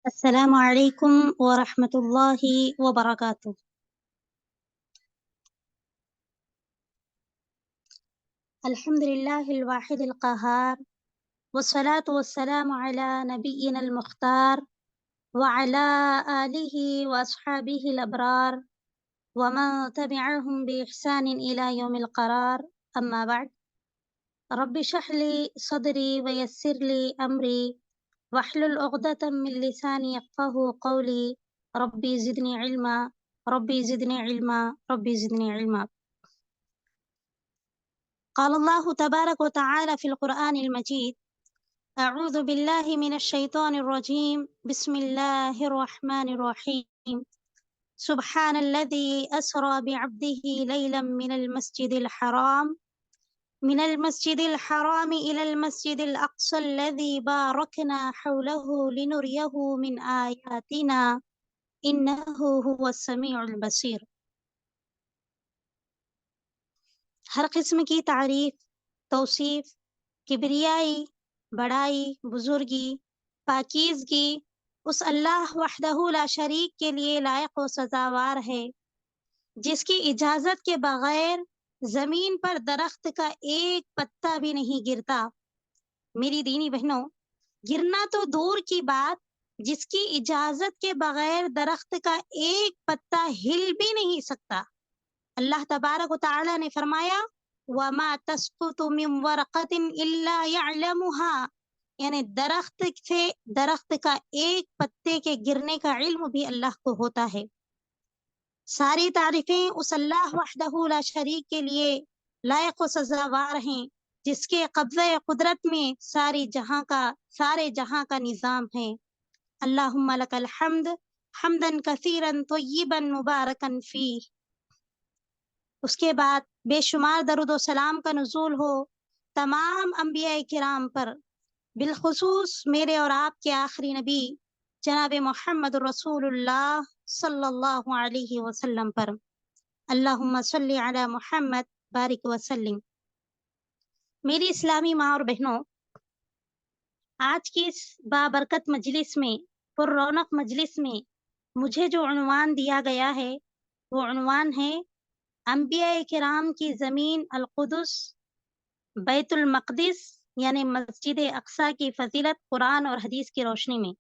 السلام علیکم ورحمۃ اللہ وبرکاتہ۔ الحمد للہ الواحد القہار، والصلاة والسلام علی نبینا المختار وعلی آلہ واصحابہ الابرار ومن تبعهم بإحسان إلى يوم القرار، اما بعد۔ رب اشرح لي صدری ویسر لي امری واحلل عقدۃ من لسانی یفقهوا قولی ربی زدنی علما ربی زدنی علما ربی زدنی علما۔ قال الله تبارك وتعالى في القرآن المجيد: أعوذ بالله من الشيطان الرجيم، بسم الله الرحمن الرحيم، سبحان الذي أسرى بعبده ليلا من المسجد الحرام إلى المسجد الأقصى الذي باركنا حوله لنريه من آياتنا إنه هو السميع البصير۔ ہر قسم کی تعریف، توصیف، کبریائی، بڑائی، بزرگی، پاکیزگی اس اللہ وحدہ لا شریک کے لیے لائق و سزاوار ہے، جس کی اجازت کے بغیر زمین پر درخت کا ایک پتا بھی نہیں گرتا۔ میری دینی بہنوں، گرنا تو دور کی بات، جس کی اجازت کے بغیر درخت کا ایک پتا ہل بھی نہیں سکتا۔ اللہ تبارک و تعالی نے فرمایا: وَمَا تَسْقُطُ مِن وَرَقَةٍ إِلَّا يَعْلَمُهَا، یعنی درخت کا ایک پتے کے گرنے کا علم بھی اللہ کو ہوتا ہے۔ ساری تعریفیں اس اللہ وحدہ لا شریک کے لیے لائق و سزاوار ہیں، جس کے قبضہ قدرت میں سارے جہاں کا نظام ہے۔ اللہم لک الحمد حمدا کثیرا طیبا مبارکا فیہ۔ اس کے بعد بے شمار درود و سلام کا نزول ہو تمام انبیاء کرام پر، بالخصوص میرے اور آپ کے آخری نبی جناب محمد رسول اللہ صلی اللہ علیہ وسلم پر۔ اللہم صلی علی محمد بارک وسلم۔ میری اسلامی ماں اور بہنوں، آج کی اس بابرکت مجلس میں، پر رونق مجلس میں مجھے جو عنوان دیا گیا ہے، وہ عنوان ہے انبیاء کرام کی زمین القدس، بیت المقدس یعنی مسجد اقصیٰ کی فضیلت قرآن اور حدیث کی روشنی میں۔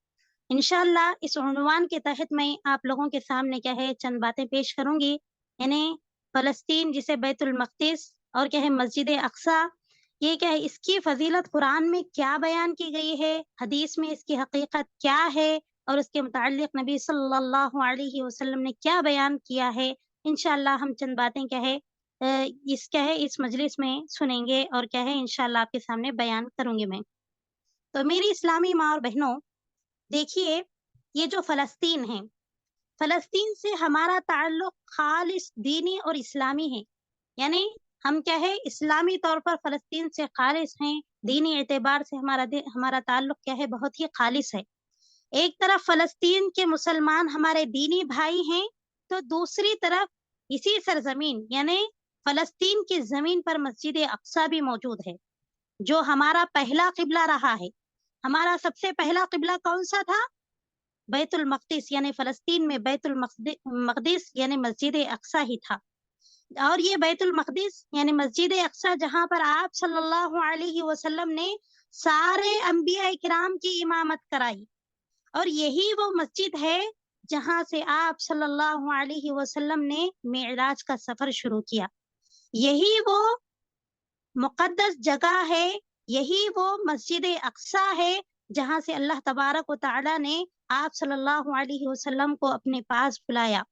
انشاءاللہ اس عنوان کے تحت میں آپ لوگوں کے سامنے کیا ہے چند باتیں پیش کروں گی، یعنی فلسطین جسے بیت المقدس اور کیا ہے مسجد اقصیٰ، یہ کیا ہے، اس کی فضیلت قرآن میں کیا بیان کی گئی ہے، حدیث میں اس کی حقیقت کیا ہے، اور اس کے متعلق نبی صلی اللہ علیہ وسلم نے کیا بیان کیا ہے۔ انشاءاللہ ہم چند باتیں کیا ہے اس مجلس میں سنیں گے، اور کیا ہے انشاءاللہ آپ کے سامنے بیان کروں گی میں۔ تو میری اسلامی ماں اور بہنوں، دیکھیے، یہ جو فلسطین ہے، فلسطین سے ہمارا تعلق خالص دینی اور اسلامی ہے، یعنی ہم کیا ہے اسلامی طور پر فلسطین سے خالص ہیں، دینی اعتبار سے ہمارا تعلق کیا ہے بہت ہی خالص ہے۔ ایک طرف فلسطین کے مسلمان ہمارے دینی بھائی ہیں، تو دوسری طرف اسی سرزمین یعنی فلسطین کی زمین پر مسجد اقصیٰ بھی موجود ہے، جو ہمارا پہلا قبلہ رہا ہے۔ ہمارا سب سے پہلا قبلہ کون سا تھا؟ بیت المقدس، یعنی فلسطین میں بیت المقدس یعنی مسجد اقصیٰ ہی تھا۔ اور یہ بیت المقدس یعنی مسجد اقصیٰ جہاں پر آپ صلی اللہ علیہ وسلم نے سارے انبیاء کرام کی امامت کرائی، اور یہی وہ مسجد ہے جہاں سے آپ صلی اللہ علیہ وسلم نے معراج کا سفر شروع کیا۔ یہی وہ مقدس جگہ ہے، یہی وہ مسجد اقصیٰ ہے جہاں سے اللہ تبارک و تعالی نے آپ صلی اللہ علیہ وسلم کو اپنے پاس بلایا۔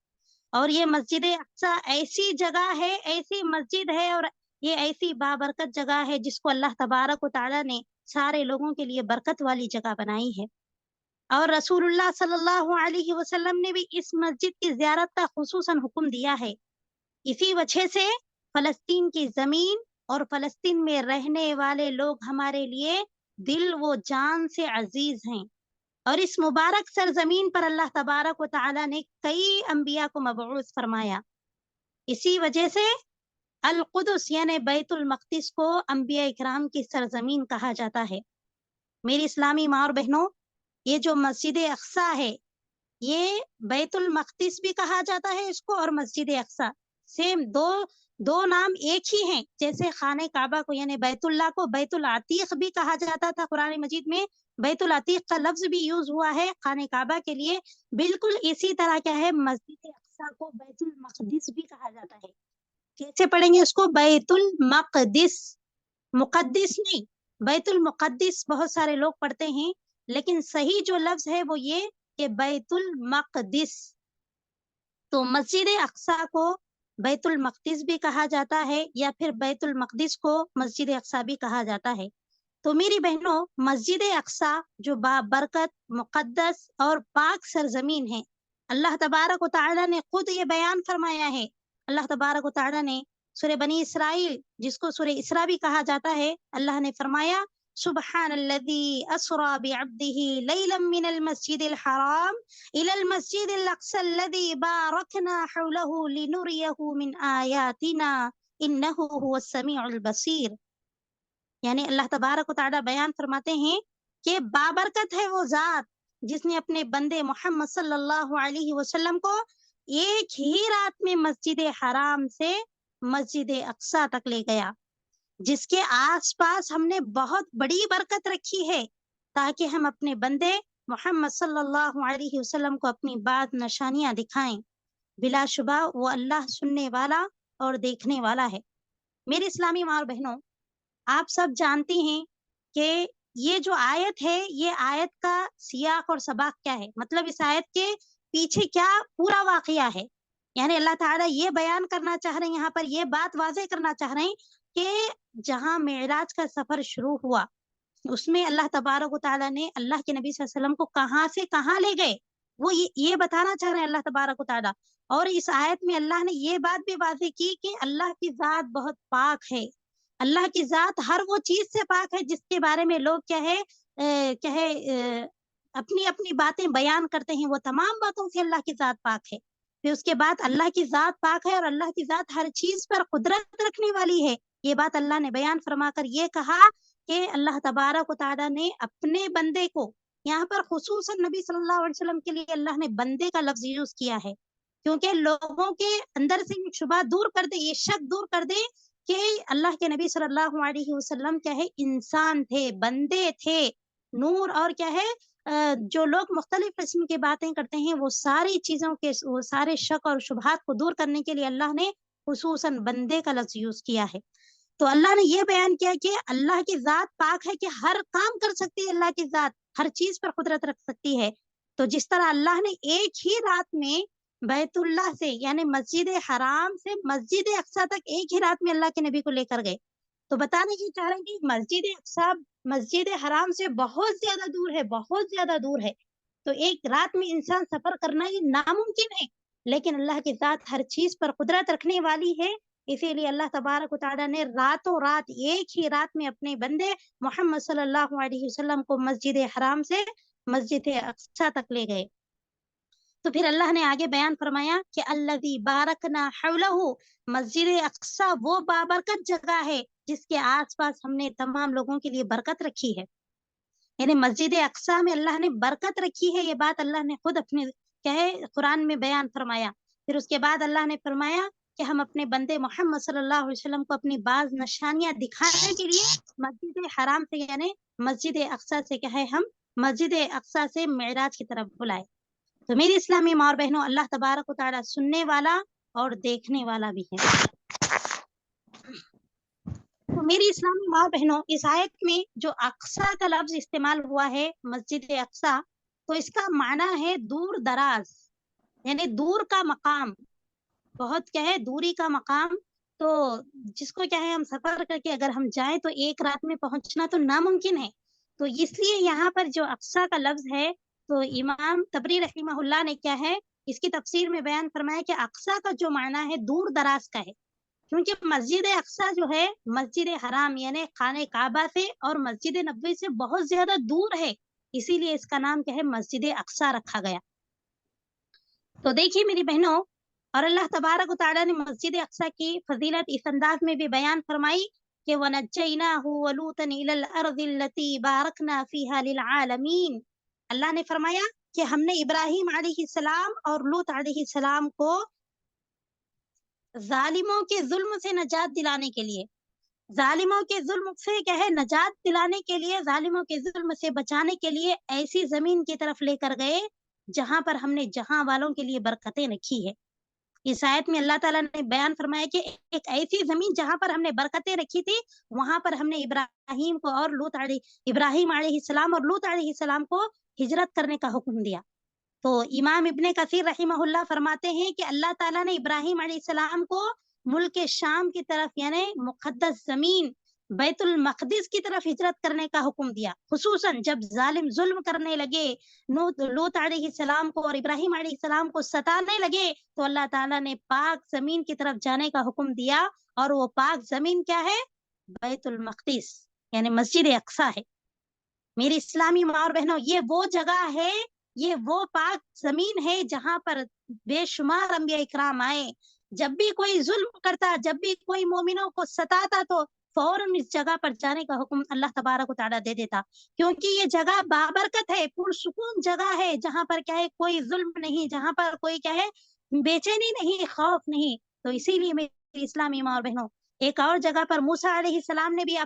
اور یہ مسجد اقصیٰ ایسی جگہ ہے، ایسی مسجد ہے، اور یہ ایسی بابرکت جگہ ہے جس کو اللہ تبارک و تعالی نے سارے لوگوں کے لیے برکت والی جگہ بنائی ہے۔ اور رسول اللہ صلی اللہ علیہ وسلم نے بھی اس مسجد کی زیارت کا خصوصاً حکم دیا ہے۔ اسی وجہ سے فلسطین کی زمین اور فلسطین میں رہنے والے لوگ ہمارے لیے دل و جان سے عزیز ہیں، اور اس مبارک سرزمین پر اللہ تبارک و تعالی نے کئی انبیاء کو مبعوث فرمایا۔ اسی وجہ سے القدس یعنی بیت المقدس کو انبیاء اکرام کی سرزمین کہا جاتا ہے۔ میری اسلامی ماں اور بہنوں، یہ جو مسجد اقصی ہے یہ بیت المقدس بھی کہا جاتا ہے اس کو اور مسجد اقصی سیم دو نام ایک ہی ہیں. جیسے خانہ کعبہ کو یعنی بیت اللہ کو بیت العتیق بھی کہا جاتا تھا قرآن مجید میں بیت العتیق کا لفظ بھی یوز ہوا ہے خانہ کعبہ کے لیے. بالکل اسی طرح کیا ہے مسجد اقصی کو بیت المقدس بھی کہا جاتا ہے. کیسے پڑھیں گے اس کو؟ بیت المقدس، مقدس نہیں، بیت المقدس بہت سارے لوگ پڑھتے ہیں لیکن صحیح جو لفظ ہے وہ یہ کہ بیت المقدس. تو مسجد اقصی کو بیت المقدس بھی کہا جاتا ہے یا پھر بیت المقدس کو مسجد اقصی بھی کہا جاتا ہے. تو میری بہنوں مسجد اقصی جو بابرکت، مقدس اور پاک سرزمین ہے، اللہ تبارک و تعالی نے خود یہ بیان فرمایا ہے. اللہ تبارک و تعالی نے سورہ بنی اسرائیل جس کو سورہ اسراء بھی کہا جاتا ہے، اللہ نے فرمایا سبحان الذی اسری بعبدہ لیلا من المسجد الحرام الى المسجد الاقصى الذي باركنا حوله لنريه من آیاتنا انه هو السمیع البصیر. یعنی اللہ تبارک و تعالی بیان فرماتے ہیں کہ بابرکت ہے وہ ذات جس نے اپنے بندے محمد صلی اللہ علیہ وسلم کو ایک ہی رات میں مسجد حرام سے مسجد اقصی تک لے گیا، جس کے آس پاس ہم نے بہت بڑی برکت رکھی ہے تاکہ ہم اپنے بندے محمد صلی اللہ علیہ وسلم کو اپنی بات نشانیاں دکھائیں. بلا شبہ وہ اللہ سننے والا اور دیکھنے والا ہے. میرے اسلامی ماں اور بہنوں، آپ سب جانتے ہیں کہ یہ جو آیت ہے یہ آیت کا سیاق اور سباق کیا ہے، مطلب اس آیت کے پیچھے کیا پورا واقعہ ہے. یعنی اللہ تعالیٰ یہ بیان کرنا چاہ رہے ہیں، یہاں پر یہ بات واضح کرنا چاہ رہے ہیں کہ جہاں معراج کا سفر شروع ہوا اس میں اللہ تبارک و تعالیٰ نے اللہ کے نبی صلی اللہ علیہ وسلم کو کہاں سے کہاں لے گئے وہ یہ بتانا چاہ رہے ہیں اللہ تبارک و تعالیٰ. اور اس آیت میں اللہ نے یہ بات بھی واضح کی کہ اللہ کی ذات بہت پاک ہے. اللہ کی ذات ہر وہ چیز سے پاک ہے جس کے بارے میں لوگ اپنی اپنی باتیں بیان کرتے ہیں، وہ تمام باتوں سے اللہ کی ذات پاک ہے. پھر اس کے بعد اللہ کی ذات پاک ہے اور اللہ کی ذات ہر چیز پر قدرت رکھنے والی ہے. یہ بات اللہ نے بیان فرما کر یہ کہا کہ اللہ تبارک و تعالیٰ نے اپنے بندے کو، یہاں پر خصوصاً نبی صلی اللہ علیہ وسلم کے لیے اللہ نے بندے کا لفظ یوز کیا ہے کیونکہ لوگوں کے اندر سے یہ شبہ دور کر دے، یہ شک دور کر دے کہ اللہ کے نبی صلی اللہ علیہ وسلم کیا ہے انسان تھے، بندے تھے، نور اور کیا ہے جو لوگ مختلف قسم کی باتیں کرتے ہیں وہ ساری چیزوں کے وہ سارے شک اور شبہات کو دور کرنے کے لیے اللہ نے خصوصاً بندے کا لفظ یوز کیا ہے. تو اللہ نے یہ بیان کیا کہ اللہ کی ذات پاک ہے کہ ہر کام کر سکتی ہے، اللہ کی ذات ہر چیز پر قدرت رکھ سکتی ہے. تو جس طرح اللہ نے ایک ہی رات میں بیت اللہ سے یعنی مسجد حرام سے مسجد اقصی تک ایک ہی رات میں اللہ کے نبی کو لے کر گئے، تو بتانے کی چاہ رہے ہیں کہ مسجد اقصی مسجد حرام سے بہت زیادہ دور ہے، بہت زیادہ دور ہے. تو ایک رات میں انسان سفر کرنا یہ ناممکن ہے، لیکن اللہ کی ذات ہر چیز پر قدرت رکھنے والی ہے. اسی لیے اللہ تبارک و تعالیٰ نے راتوں رات ایک ہی رات میں اپنے بندے محمد صلی اللہ علیہ وسلم کو مسجد حرام سے مسجد اقصی تک لے گئے. تو پھر اللہ نے آگے بیان فرمایا کہ الذی بارکنا حولہ، مسجد اقصی وہ بابرکت جگہ ہے جس کے آس پاس ہم نے تمام لوگوں کے لیے برکت رکھی ہے. یعنی مسجد اقصی میں اللہ نے برکت رکھی ہے، یہ بات اللہ نے خود اپنے کیا ہے قرآن میں بیان فرمایا. پھر اس کے بعد اللہ نے فرمایا کہ ہم اپنے بندے محمد صلی اللہ علیہ وسلم کو اپنی بعض نشانیاں دکھانے کے لیے مسجد حرام سے یعنی مسجد اقصی سے کیا ہے ہم مسجد اقصی سے معراج کی طرف بلائے. تو میری اسلامی ماں اور بہنوں، اللہ تبارک و تعالیٰ سننے والا اور دیکھنے والا بھی ہے. تو میری اسلامی ماں اور بہنوں، اس آیت میں جو اقصی کا لفظ استعمال ہوا ہے مسجد اقصی، تو اس کا معنی ہے دور دراز، یعنی دور کا مقام، بہت کیا ہے دوری کا مقام. تو جس کو کیا ہے ہم سفر کر کے اگر ہم جائیں تو ایک رات میں پہنچنا تو ناممکن ہے. تو اس لیے یہاں پر جو اقصی کا لفظ ہے تو امام طبری رحمہ اللہ نے کیا ہے اس کی تفسیر میں بیان فرمایا کہ اقصی کا جو معنی ہے دور دراز کا ہے، کیونکہ مسجد اقصی جو ہے مسجد حرام یعنی خانہ کعبہ سے اور مسجد نبوی سے بہت زیادہ دور ہے، اسی لیے اس کا نام کیا ہے مسجد اقصی رکھا گیا. تو دیکھیے میری بہنوں، اور اللہ تبارک و تعالیٰ نے مسجد اقصی کی فضیلت اس انداز میں بھی بیان فرمائی کہ وَنَجَّيْنَاهُ وَلُوطًا إِلَى الْأَرْضِ الَّتِي بَارَكْنَا فِيهَا لِلْعَالَمِينَ. اللہ نے فرمایا کہ ہم نے ابراہیم علیہ السلام اور لوط علیہ السلام کو ظالموں کے ظلم سے نجات دلانے کے لیے، ظالموں کے ظلم سے کیا ہے نجات دلانے کے لیے، ظالموں کے ظلم سے بچانے کے لیے ایسی زمین کی طرف لے کر گئے جہاں پر ہم نے جہاں والوں کے لیے برکتیں رکھی ہے۔ اس آیت میں اللہ تعالیٰ نے بیان فرمایا کہ ایک ایسی زمین جہاں پر ہم نے برکتیں رکھی تھی، وہاں پر ہم نے ابراہیم کو اور ابراہیم علیہ السلام اور لوط علیہ السلام کو ہجرت کرنے کا حکم دیا۔ تو امام ابن کثیر رحمہ اللہ فرماتے ہیں کہ اللہ تعالیٰ نے ابراہیم علیہ السلام کو ملک شام کی طرف یعنی مقدس زمین بیت المقدس کی طرف ہجرت کرنے کا حکم دیا، خصوصاً جب ظالم ظلم کرنے لگے، لوط علیہ السلام کو اور ابراہیم علیہ السلام کو ستانے لگے، تو اللہ تعالیٰ نے پاک زمین کی طرف جانے کا حکم دیا، اور وہ پاک زمین کیا ہے؟ بیت المقدس یعنی مسجد اقصی ہے۔ میری اسلامی ماں اور بہنوں، یہ وہ جگہ ہے، یہ وہ پاک زمین ہے جہاں پر بے شمار انبیاء اکرام آئے۔ جب بھی کوئی ظلم کرتا، جب بھی کوئی مومنوں کو ستاتا، تو فوراً اس جگہ پر جانے کا حکم اللہ تبارک و تعالیٰ دے دیتا، کیونکہ یہ جگہ بابرکت ہے، پرسکون جگہ ہے، جہاں پر کیا ہے کوئی ظلم نہیں، جہاں پر کوئی کیا ہے بے چینی نہیں، خوف نہیں۔ تو اسی لیے میری اسلامی ماں اور بہنوں، ایک اور جگہ پر موسیٰ علیہ السلام نے بھی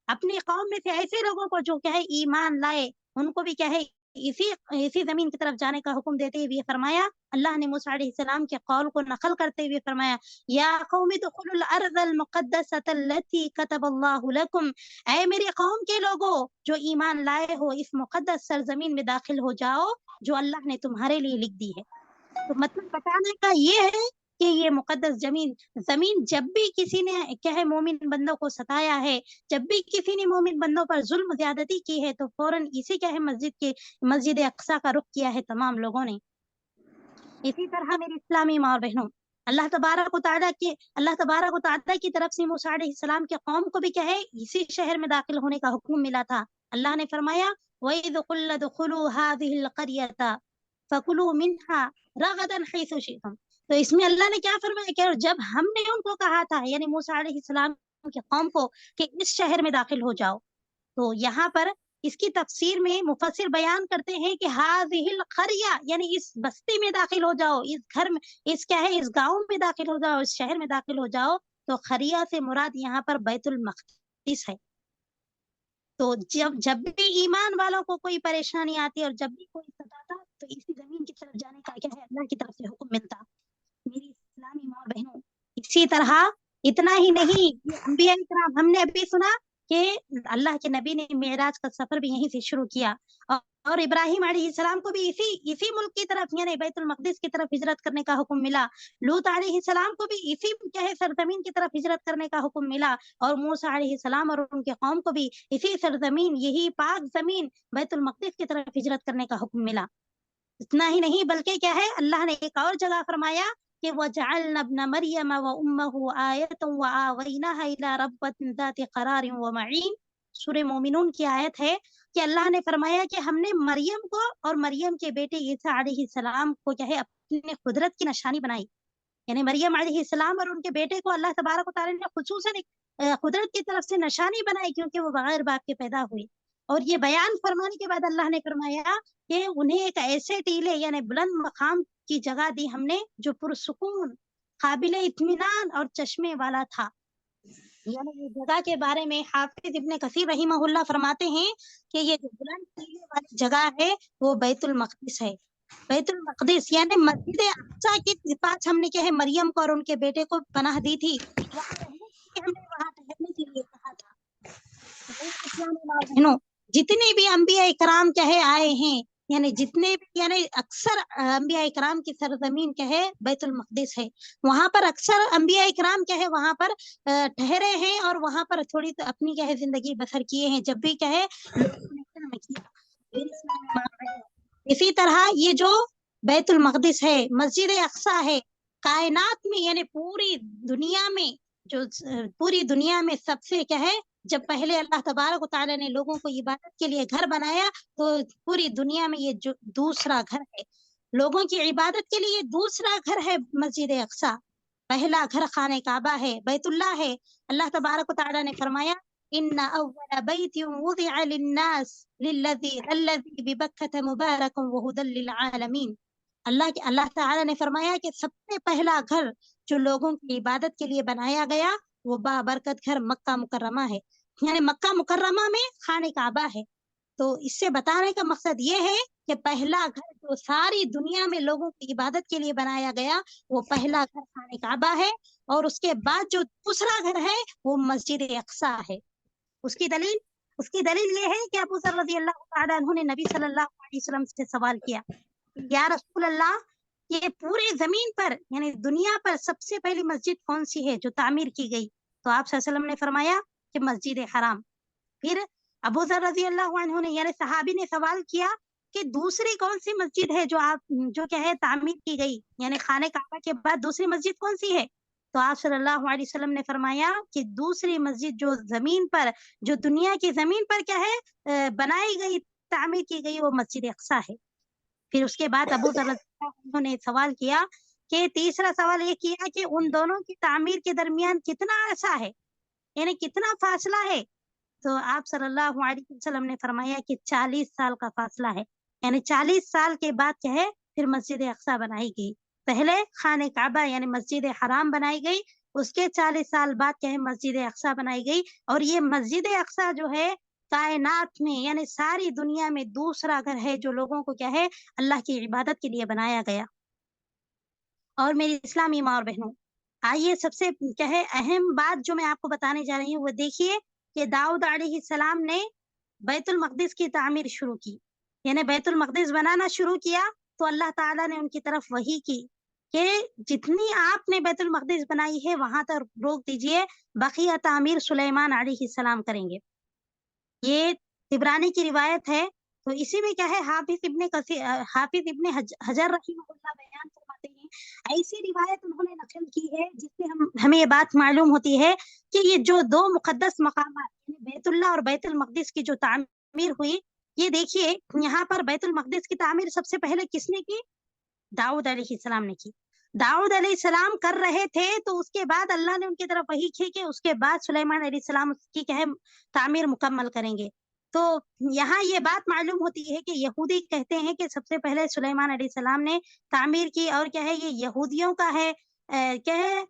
اپنی قوم میں سے ایسے لوگوں کو جو کیا ہے ایمان لائے، ان کو بھی کیا ہے اسی زمین کی طرف جانے کا حکم دیتے ہوئے فرمایا، اللہ نے موسیٰ علیہ السلام کے قول کو نقل کرتے ہوئے فرمایا، یا قوم ادخلوا الارض المقدسۃ التي كتب اللہ لکم، اے میری قوم کے لوگوں جو ایمان لائے ہو، اس مقدس سرزمین میں داخل ہو جاؤ جو اللہ نے تمہارے لیے لکھ دی ہے۔ تو مطلب بتانے کا یہ ہے کہ یہ مقدس زمین جب بھی کسی نے کیا ہے مومن بندوں کو ستایا ہے، جب بھی کسی نے مومن بندوں پر ظلم زیادتی کی ہے، تو فوراً اسی کیا ہے مسجد اقصی کا رخ کیا ہے تمام لوگوں نے۔ اسی طرح میری اسلامی ماں اور بہنوں، اللہ تبارک و تعالیٰ کی طرف سے موسیٰ علیہ السلام کے قوم کو بھی کیا ہے اسی شہر میں داخل ہونے کا حکم ملا تھا۔ اللہ نے فرمایا، وَإِذْ قُلْنَا ادْخُلُوا هَٰذِهِ الْقَرْيَةَ فَكُلُوا مِنْهَا رَغَدًا حَيْثُ شِئْتُمْ۔ تو اس میں اللہ نے کیا فرمایا کہ جب ہم نے ان کو کہا تھا یعنی موسیٰ علیہ السلام کی قوم کو کہ اس شہر میں داخل ہو جاؤ، تو یہاں پر اس کی تفسیر میں مفسر بیان کرتے ہیں کہ هذه القرية یعنی اس بستی میں داخل ہو جاؤ، اس گھر میں، اس کیا ہے اس گاؤں میں داخل ہو جاؤ، اس شہر میں داخل ہو جاؤ۔ تو قریہ سے مراد یہاں پر بیت المقدس ہے۔ تو جب بھی ایمان والوں کو کوئی پریشانی آتی اور جب بھی کوئی ستاتا، تو اسی زمین کی طرف جانے کا کیا ہے اللہ کی طرف سے حکم ملتا۔ میری اسلامی ماں بہنوں، اسی طرح اتنا ہی نہیں، یہ انبیاء کرام ہم نے ابھی سنا کہ اللہ کے نبی نے معراج کا سفر بھی یہیں سے شروع کیا، اور ابراہیم علیہ السلام کو بھی اسی ملک کی طرف یعنی بیت المقدس کی طرف ہجرت کرنے کا حکم ملا، لوط علیہ السلام کو بھی اسی کیا ہے سرزمین کی طرف ہجرت کرنے کا حکم ملا، اور موسیٰ علیہ السلام اور ان کے قوم کو بھی اسی سرزمین، یہی پاک زمین بیت المقدس کی طرف ہجرت کرنے کا حکم ملا۔ اتنا ہی نہیں بلکہ کیا ہے اللہ نے ایک اور جگہ فرمایا کہ وَجَعَلْنَا ابْنَ مَرْيَمَ وَأُمَّهُ آيَةً وَآوَيْنَاهَا إِلَىٰ رَبْوَةٍ ذَاتِ قَرَارٍ وَمَعِينٍ۔ سورہ مومنون کی آیت ہے کہ اللہ نے فرمایا کہ ہم نے مریم کو اور مریم کے بیٹے عیسیٰ علیہ السلام کو کیا ہے اپنے قدرت کی نشانی بنائی، یعنی مریم علیہ السلام اور ان کے بیٹے کو اللہ تبارک و تعالیٰ نے خصوصاً قدرت کی طرف سے نشانی بنائی، کیونکہ وہ بغیر باپ کے پیدا ہوئے۔ اور یہ بیان فرمانے کے بعد اللہ نے فرمایا کہ انہیں ایک ایسے ٹیلے یعنی بلند مقام کی جگہ دی ہم نے جو پرسکون، قابل اطمینان اور چشمے والا تھا۔ یعنی یہ جگہ کے بارے میں حافظ ابن کثیر رحمہ اللہ فرماتے ہیں کہ یہ جو بلند ٹیلے والی جگہ ہے وہ بیت المقدس ہے۔ بیت المقدس یعنی مسجد اقصی کے پاس ہم نے کیا ہے مریم کو اور ان کے بیٹے کو پناہ دی تھی، ہم نے وہاں ٹھہرنے کے لیے کہا تھا۔ جتنے بھی انبیاء اکرام کہے آئے ہیں، یعنی جتنے بھی یعنی اکثر انبیاء اکرام کی سرزمین کہے بیت المقدس ہے، وہاں پر اکثر انبیاء اکرام کہے وہاں پر ٹھہرے ہیں اور وہاں پر تھوڑی اپنی کہے زندگی بسر کیے ہیں، جب بھی کہے اسی طرح یہ جو بیت المقدس ہے، مسجد اقصی ہے، کائنات میں یعنی پوری دنیا میں سب سے کیا ہے جب پہلے اللہ تبارک و تعالیٰ نے لوگوں کو عبادت کے لیے گھر بنایا، تو پوری دنیا میں یہ جو دوسرا گھر ہے، لوگوں کی عبادت کے لیے دوسرا گھر ہے مسجد اقصی۔ پہلا گھر خانہ کعبہ ہے، بیت اللہ ہے۔ اللہ تبارک و تعالیٰ نے فرمایا ان اول بیت وضع للناس الذی ببکۃ مبارک وہدی للعالمین. اللہ تعالیٰ نے فرمایا کہ سب سے پہلا گھر جو لوگوں کی عبادت کے لیے بنایا گیا وہ بابرکت گھر مکہ مکرمہ ہے. یعنی مکہ مکرمہ میں خانہ کعبہ ہے. تو اس سے بتانے کا مقصد یہ ہے کہ پہلا گھر جو ساری دنیا میں لوگوں کی عبادت کے لیے بنایا گیا وہ پہلا گھر خانہ کعبہ ہے. اور اس کے بعد جو دوسرا گھر ہے وہ مسجد اقصی ہے. اس کی دلیل یہ ہے کہ ابو ذر رضی اللہ تعالیٰ عنہ نے نبی صلی اللہ علیہ وسلم سے سوال کیا، یا رسول اللہ، یہ پورے زمین پر یعنی دنیا پر سب سے پہلی مسجد کون سی ہے جو تعمیر کی گئی؟ تو آپ صلی اللہ علیہ وسلم نے فرمایا کہ مسجد حرام. پھر ابو ذر رضی اللہ عنہ نے یعنی صحابی نے سوال کیا کہ دوسری کون سی مسجد ہے جو کیا ہے تعمیر کی گئی، یعنی خانہ کعبہ کے بعد دوسری مسجد کون سی ہے؟ تو آپ صلی اللہ علیہ وسلم نے فرمایا کہ دوسری مسجد جو زمین پر، جو دنیا کی زمین پر کیا ہے بنائی گئی، تعمیر کی گئی، وہ مسجد اقصی ہے. پھر اس کے بعد ابو ذر رضی اللہ عنہ نے سوال کیا کہ تیسرا سوال یہ کیا کہ ان دونوں کی تعمیر کے درمیان کتنا عرصہ ہے، یعنی کتنا فاصلہ ہے؟ تو آپ صلی اللہ علیہ وسلم نے فرمایا کہ 40 سال کا فاصلہ ہے. یعنی 40 سال کے بعد کیا ہے پھر مسجد اقصی بنائی گئی. پہلے خانہ کعبہ یعنی مسجد حرام بنائی گئی، اس کے 40 سال بعد کیا ہے مسجد اقصی بنائی گئی. اور یہ مسجد اقصی جو ہے کائنات میں یعنی ساری دنیا میں دوسرا گھر ہے جو لوگوں کو کیا ہے اللہ کی عبادت کے لیے بنایا گیا. اور میری اسلامی ماں اور بہنوں، آئیے سب سے کیا ہے اہم بات جو میں آپ کو بتانے جا رہی ہوں وہ دیکھیے کہ داؤد علیہ السلام نے بیت المقدس کی تعمیر شروع کی، یعنی بیت المقدس بنانا شروع کیا تو اللہ تعالیٰ نے ان کی طرف وحی کی کہ جتنی آپ نے بیت المقدس بنائی ہے وہاں تک روک دیجئے، بقیہ تعمیر سلیمان علیہ السلام کریں گے. یہ طبرانی کی روایت ہے. تو اسی میں کیا ہے حافظ ابن حجر رحمہ اللہ بیان فرماتے ہیں، ایسی روایت انہوں نے نقل کی ہے جس سے ہمیں یہ بات معلوم ہوتی ہے کہ یہ جو دو مقدس مقامات یعنی بیت اللہ اور بیت المقدس کی جو تعمیر ہوئی، یہ دیکھیے یہاں پر بیت المقدس کی تعمیر سب سے پہلے کس نے کی؟ داؤد علیہ السلام نے کی. داؤد علیہ السلام کر رہے تھے تو اس کے بعد اللہ نے ان کی طرف وحی کی کہ اس کے بعد سلیمان علیہ السلام اس کی کیا ہے تعمیر مکمل کریں گے. تو یہاں یہ بات معلوم ہوتی ہے کہ یہودی کہتے ہیں کہ سب سے پہلے سلیمان علیہ السلام نے تعمیر کی، اور کیا ہے یہ یہودیوں کا ہے کیا ہے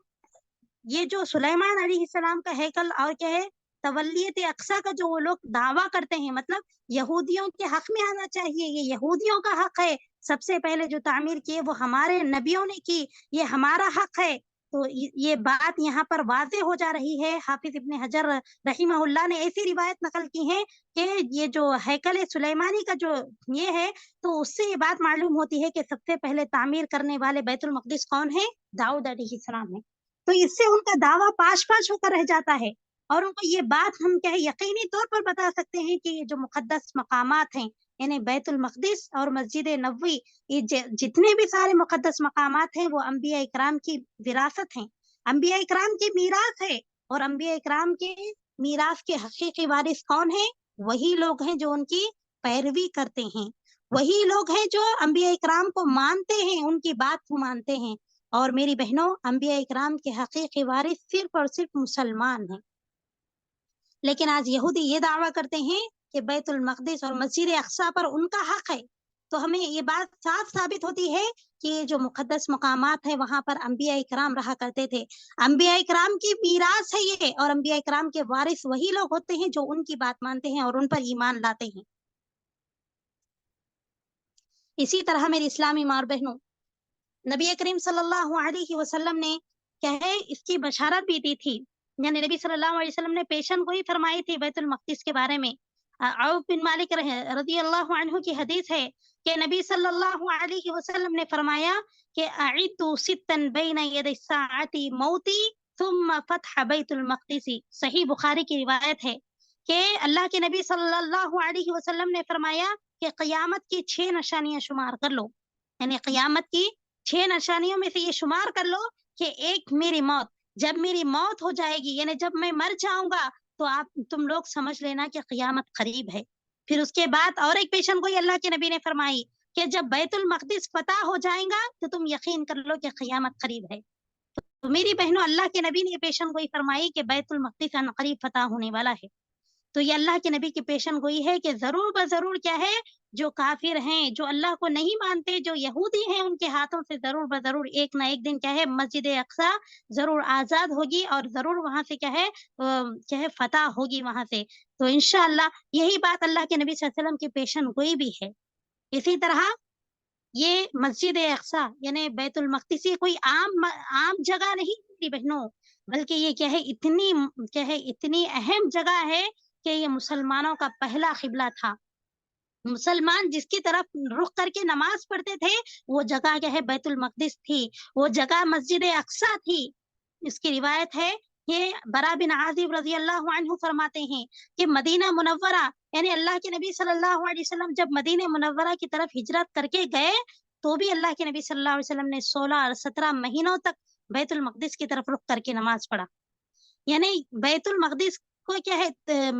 یہ جو سلیمان علیہ السلام کا ہیکل اور کیا ہے تولیت اقصی کا جو وہ لوگ دعویٰ کرتے ہیں، مطلب یہودیوں کے حق میں آنا چاہیے، یہ یہودیوں کا حق ہے، سب سے پہلے جو تعمیر کی وہ ہمارے نبیوں نے کی، یہ ہمارا حق ہے. تو یہ بات یہاں پر واضح ہو جا رہی ہے. حافظ ابن حجر رحمہ اللہ نے ایسی روایت نقل کی ہے کہ یہ جو ہیکل سلیمانی کا جو یہ ہے تو اس سے یہ بات معلوم ہوتی ہے کہ سب سے پہلے تعمیر کرنے والے بیت المقدس کون ہے؟ داؤد علیہ السلام ہے. تو اس سے ان کا دعویٰ پاش پاش ہو کر رہ جاتا ہے، اور ان کو یہ بات ہم کیا ہے یقینی طور پر بتا سکتے ہیں کہ یہ جو مقدس مقامات ہیں یعنی بیت المقدس اور مسجد نبوی، یہ جتنے بھی سارے مقدس مقامات ہیں وہ انبیاء اکرام کی وراثت ہیں، انبیاء اکرام کی میراث ہے. اور انبیاء اکرام کے میراث کے حقیقی وارث کون ہیں؟ وہی لوگ ہیں جو ان کی پیروی کرتے ہیں، وہی لوگ ہیں جو انبیاء اکرام کو مانتے ہیں، ان کی بات کو مانتے ہیں. اور میری بہنوں، انبیاء اکرام کے حقیقی وارث صرف اور صرف مسلمان ہیں. لیکن آج یہودی یہ دعویٰ کرتے ہیں کہ بیت المقدس اور مسجد اقصی پر ان کا حق ہے. تو ہمیں یہ بات صاف ثابت ہوتی ہے کہ جو مقدس مقامات ہیں وہاں پر انبیاء اکرام رہا کرتے تھے، انبیاء اکرام کی میراث ہے یہ، اور انبیاء اکرام کے وارث وہی لوگ ہوتے ہیں جو ان کی بات مانتے ہیں اور ان پر ایمان لاتے ہیں. اسی طرح میری اسلامی ماں اور بہنوں، نبی کریم صلی اللہ علیہ وسلم نے کیا ہے اس کی بشارت بھی دی تھی، یعنی نبی صلی اللہ علیہ وسلم نے پیشن گوئی فرمائی تھی بیت المقدس کے بارے میں. عوف بن مالک رضی اللہ عنہ کی حدیث ہے کہ نبی صلی اللہ علیہ وسلم نے فرمایا کہ اعدوا ستا بین ید الساعۃ موتی ثم فتح بیت المقدس. صحیح بخاری کی روایت ہے کہ اللہ کے نبی صلی اللہ علیہ وسلم نے فرمایا کہ قیامت کی 6 نشانیاں شمار کر لو، یعنی قیامت کی 6 نشانیوں میں سے یہ شمار کر لو کہ ایک میری موت، جب میری موت ہو جائے گی یعنی جب میں مر جاؤں گا تو تم لوگ سمجھ لینا کہ قیامت قریب ہے. پھر اس کے بعد اور ایک پیشن گوئی اللہ کے نبی نے فرمائی کہ جب بیت المقدس فتح ہو جائیں گا تو تم یقین کر لو کہ قیامت قریب ہے. تو میری بہنوں، اللہ کے نبی نے پیشن گوئی فرمائی کہ بیت المقدس قریب فتح ہونے والا ہے. تو یہ اللہ کے نبی کی پیشن گوئی ہے کہ ضرور بضرور کیا ہے، جو کافر ہیں، جو اللہ کو نہیں مانتے، جو یہودی ہیں، ان کے ہاتھوں سے ضرور بضرور ایک نہ ایک دن کیا ہے مسجد اقصی ضرور آزاد ہوگی، اور ضرور وہاں سے کیا ہے فتح ہوگی وہاں سے۔ تو انشاءاللہ یہی بات اللہ کے نبی صلی اللہ علیہ وسلم کی پیشن گوئی بھی ہے۔ اسی طرح یہ مسجد اقصی یعنی بیت المقدس یہ کوئی عام جگہ نہیں میری بہنوں، بلکہ یہ کیا ہے اتنی اہم جگہ ہے کہ یہ مسلمانوں کا پہلا قبلہ تھا۔ مسلمان جس کی طرف رخ کر کے نماز پڑھتے تھے وہ جگہ کیا ہے بیت المقدس تھی، وہ جگہ مسجد اقصی تھی۔ اس کی روایت ہے، یہ برا بن عازب رضی اللہ عنہ فرماتے ہیں کہ مدینہ منورہ یعنی اللہ کے نبی صلی اللہ علیہ وسلم جب مدینہ منورہ کی طرف ہجرت کر کے گئے تو بھی اللہ کے نبی صلی اللہ علیہ وسلم نے 16 اور 17 مہینوں تک بیت المقدس کی طرف رخ کر کے نماز پڑھا۔ یعنی بیت المقدس کو کیا ہے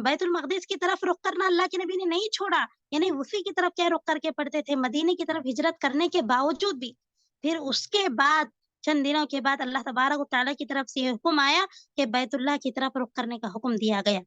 بیت المقدس کی طرف رخ کرنا اللہ کے نبی نے نہیں چھوڑا، یعنی اسی کی طرف کیا رخ کر کے پڑھتے تھے مدینے کی طرف ہجرت کرنے کے باوجود بھی۔ پھر اس کے بعد چند دنوں کے بعد اللہ تبارک و تعالیٰ کی طرف سے یہ حکم آیا کہ بیت اللہ کی طرف رخ کرنے کا حکم دیا گیا۔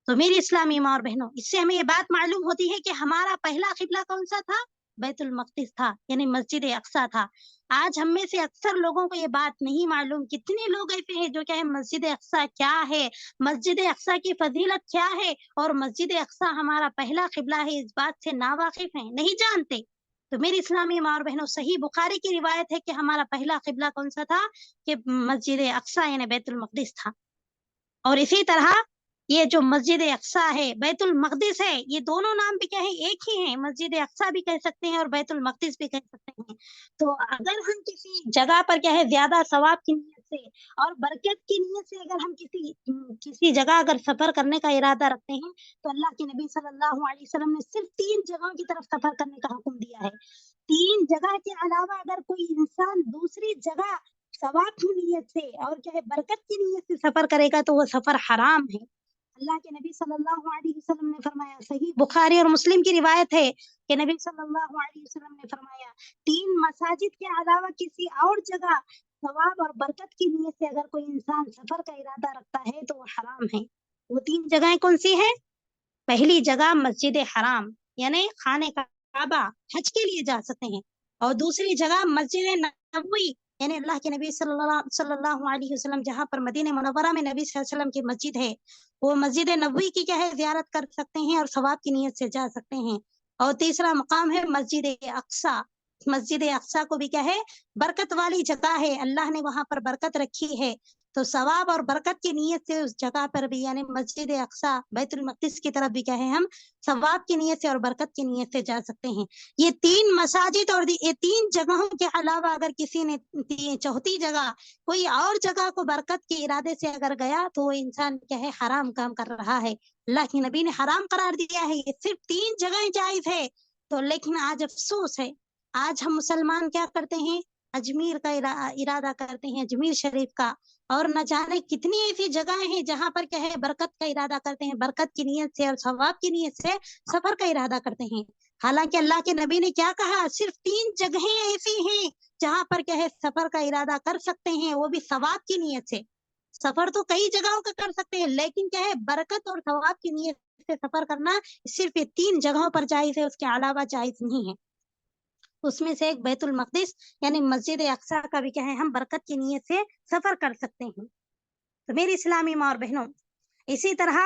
تو میری اسلامی ماں اور بہنوں، اس سے ہمیں یہ بات معلوم ہوتی ہے کہ ہمارا پہلا قبلہ کون سا تھا؟ بیت المقدس تھا، یعنی مسجد اقصی تھا۔ آج ہم میں سے اکثر لوگوں کو یہ بات نہیں معلوم، کتنے لوگ ایسے ہیں جو کہ مسجد اقصی کیا ہے، مسجد اقصی کی فضیلت کیا ہے، اور مسجد اقصی ہمارا پہلا قبلہ ہے، اس بات سے ناواقف ہیں، نہیں جانتے۔ تو میری اسلامی ماں اور بہنوں، صحیح بخاری کی روایت ہے کہ ہمارا پہلا قبلہ کون سا تھا؟ کہ مسجد اقصی یعنی بیت المقدس تھا۔ اور اسی طرح یہ جو مسجد اقصی ہے، بیت المقدس ہے، یہ دونوں نام بھی کیا ہے ایک ہی ہیں، مسجد اقصی بھی کہہ سکتے ہیں اور بیت المقدس بھی کہہ سکتے ہیں۔ تو اگر ہم کسی جگہ پر کیا ہے زیادہ ثواب کی نیت سے اور برکت کی نیت سے اگر ہم کسی جگہ اگر سفر کرنے کا ارادہ رکھتے ہیں تو اللہ کے نبی صلی اللہ علیہ وسلم نے صرف 3 جگہوں کی طرف سفر کرنے کا حکم دیا ہے۔ 3 جگہ کے علاوہ اگر کوئی انسان دوسری جگہ ثواب کی نیت سے اور کیا ہے برکت کی نیت سے سفر کرے گا تو وہ سفر حرام ہے۔ اللہ کے نبی صلی اللہ علیہ وسلم نے فرمایا، صحیح بخاری اور مسلم کی روایت ہے کہ نبی صلی اللہ علیہ وسلم نے فرمایا 3 مساجد کے علاوہ کسی اور جگہ ثواب اور برکت کی نیت سے اگر کوئی انسان سفر کا ارادہ رکھتا ہے تو وہ حرام ہے۔ وہ 3 جگہیں کون سی ہیں؟ پہلی جگہ مسجد حرام یعنی خانہ کعبہ، حج کے لیے جا سکتے ہیں، اور دوسری جگہ مسجد نبوی یعنی اللہ کے نبی صلی اللہ علیہ وسلم جہاں پر مدینہ منورہ میں نبی صلی اللہ علیہ وسلم کی مسجد ہے، وہ مسجد نبوی کی کیا ہے زیارت کر سکتے ہیں اور ثواب کی نیت سے جا سکتے ہیں۔ اور تیسرا مقام ہے مسجد اقصی۔ مسجد اقصی کو بھی کیا ہے برکت والی جگہ ہے، اللہ نے وہاں پر برکت رکھی ہے، تو ثواب اور برکت کی نیت سے اس جگہ پر بھی یعنی مسجد اقصی بیت المقدس کی طرف بھی کیا ہے ہم ثواب کی نیت سے اور برکت کی نیت سے جا سکتے ہیں۔ یہ 3 مساجد اور یہ 3 جگہوں کے علاوہ اگر کسی نے چوتھی جگہ کوئی اور جگہ کو برکت کے ارادے سے اگر گیا تو وہ انسان کیا ہے حرام کام کر رہا ہے، اللہ کے نبی نے حرام قرار دیا ہے۔ یہ صرف 3 جگہیں جائز ہے، تو لیکن آج افسوس ہے، آج ہم مسلمان کیا کرتے ہیں، اجمیر کا ارادہ کرتے ہیں، اجمیر شریف کا، اور نہ جانے کتنی ایسی جگہیں ہیں جہاں پر کیا ہے برکت کا ارادہ کرتے ہیں، برکت کی نیت سے اور ثواب کی نیت سے سفر کا ارادہ کرتے ہیں۔ حالانکہ اللہ کے نبی نے کیا کہا، صرف 3 جگہیں ایسی ہیں جہاں پر کیا ہے سفر کا ارادہ کر سکتے ہیں، وہ بھی ثواب کی نیت سے۔ سفر تو کئی جگہوں کا کر سکتے ہیں، لیکن کیا ہے برکت اور ثواب کی نیت سے سفر کرنا صرف یہ 3 جگہوں پر جائز ہے، اس کے علاوہ جائز نہیں ہے۔ اس میں سے ایک بیت المقدس یعنی مسجد اقصی کا بھی کیا ہے ہم برکت کی نیت سے سفر کر سکتے ہیں۔ تو میری اسلامی ماں اور بہنوں، اسی طرح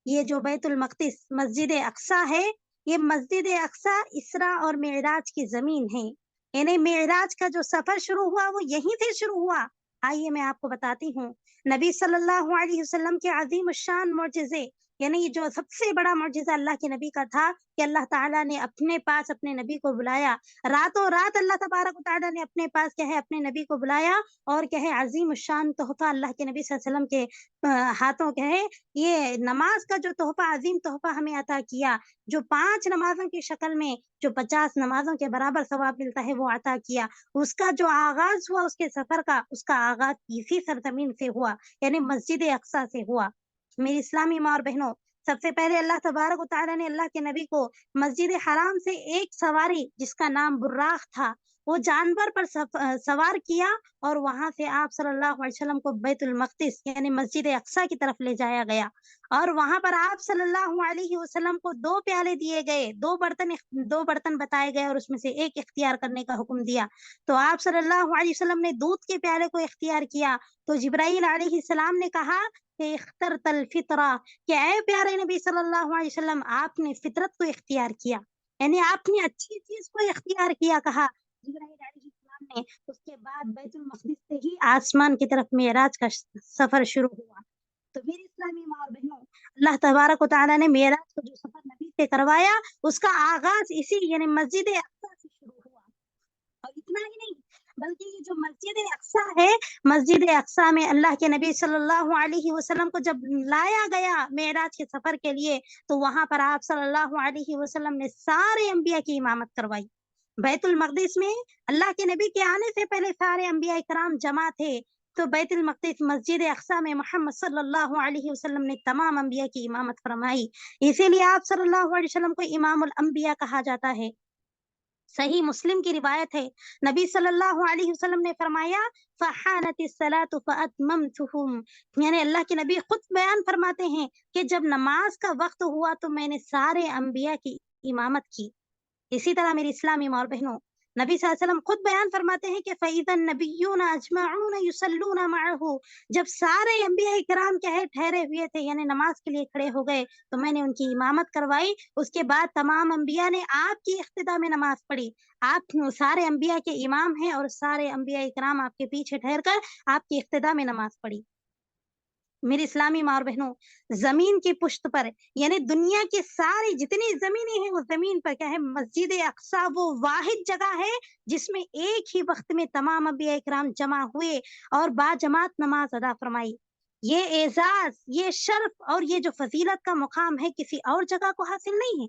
یہ جو بیت المقدس مسجد اقصی ہے، یہ مسجد اقصی اسراء اور معراج کی زمین ہے، یعنی معراج کا جو سفر شروع ہوا وہ یہیں سے شروع ہوا۔ آئیے میں آپ کو بتاتی ہوں، نبی صلی اللہ علیہ وسلم کے عظیم الشان معجزے، یعنی جو سب سے بڑا معجزہ اللہ کے نبی کا تھا کہ اللہ تعالیٰ نے اپنے پاس اپنے نبی کو بلایا، راتوں رات اللہ تبارک و تعالیٰ نے اپنے پاس کیا ہے اپنے نبی کو بلایا، اور کیا ہے عظیم الشان تحفہ اللہ کے نبی صلی اللہ علیہ وسلم کے ہاتھوں کیا ہے یہ نماز کا جو تحفہ، عظیم تحفہ ہمیں عطا کیا، جو 5 نمازوں کی شکل میں جو 50 نمازوں کے برابر ثواب ملتا ہے وہ عطا کیا۔ اس کا جو آغاز ہوا اس کے سفر کا، اس کا آغاز اسی سرزمین سے ہوا، یعنی مسجد اقصی سے ہوا۔ میری اسلامی ماں اور بہنوں، سب سے پہلے اللہ تبارک و تعالیٰ نے اللہ کے نبی کو مسجد حرام سے ایک سواری جس کا نام براق تھا، وہ جانور پر سوار کیا اور وہاں سے آپ صلی اللہ علیہ وسلم کو بیت المقدس یعنی مسجد اقصی کی طرف لے جایا گیا، اور وہاں پر آپ صلی اللہ علیہ وسلم کو 2 پیالے دیے گئے، 2 برتن بتائے گئے اور اس میں سے ایک اختیار کرنے کا حکم دیا۔ تو آپ صلی اللہ علیہ وسلم نے دودھ کے پیالے کو اختیار کیا، تو جبرائیل علیہ السلام نے کہا کہ اخترت الفطرہ، کہ اے پیارے نبی صلی اللہ علیہ وسلم آپ نے فطرت کو اختیار کیا، یعنی آپ نے اچھی چیز کو اختیار کیا، کہا جبرائیل علیہ السلام نے۔ اس کے بعد بیت المقدس سے ہی آسمان کی طرف معراج کا سفر شروع ہوا۔ تو میری اسلامی ماں اور بہنوں، اللہ تبارک و تعالیٰ نے معراج کا جو سفر نبی سے کروایا، اس کا آغاز اسی یعنی مسجد اقصی سے شروع ہوا۔ اور اتنا ہی نہیں، بلکہ یہ جو مسجد اقصی ہے، مسجد اقصی میں اللہ کے نبی صلی اللہ علیہ وسلم کو جب لایا گیا معراج کے سفر کے لیے، تو وہاں پر آپ صلی اللہ علیہ وسلم نے سارے انبیاء کی امامت کروائی۔ بیت المقدس میں اللہ کے نبی کے آنے سے پہلے سارے انبیاء کرام جمع تھے، تو بیت المقدس مسجد اقصی میں محمد صلی اللہ علیہ وسلم نے تمام انبیاء کی امامت فرمائی، اسی لیے آپ صلی اللہ علیہ وسلم کو امام الانبیاء کہا جاتا ہے۔ صحیح مسلم کی روایت ہے، نبی صلی اللہ علیہ وسلم نے فرمایا فحانت الصلاۃ فاتممتهم، یعنی اللہ کے نبی خود بیان فرماتے ہیں کہ جب نماز کا وقت ہوا تو میں نے سارے انبیاء کی امامت کی۔ اسی طرح میری اسلامی ماں اور بہنوں، نبی صلی اللہ علیہ وسلم خود بیان فرماتے ہیں کہ فَإِذَا النَّبِيُّونَ أَجْمَعُونَ يُصَلُّونَ مَعَهُ، جب سارے انبیاء کرام کیا ہے ٹھہرے ہوئے تھے یعنی نماز کے لیے کھڑے ہو گئے، تو میں نے ان کی امامت کروائی۔ اس کے بعد تمام انبیاء نے آپ کی اقتداء میں نماز پڑھی، آپ سارے انبیاء کے امام ہیں اور سارے انبیاء کرام آپ کے پیچھے ٹھہر کر آپ کی اقتداء میں نماز پڑھی۔ میری اسلامی ماں اور بہنوں، زمین کی پشت پر یعنی دنیا کی ساری جتنی زمینیں ہیں، وہ زمین پر کیا ہے مسجد اقصی وہ واحد جگہ ہے جس میں ایک ہی وقت میں تمام انبیاء کرام جمع ہوئے اور باجماعت نماز ادا فرمائی۔ یہ اعزاز، یہ شرف اور یہ جو فضیلت کا مقام ہے کسی اور جگہ کو حاصل نہیں ہے۔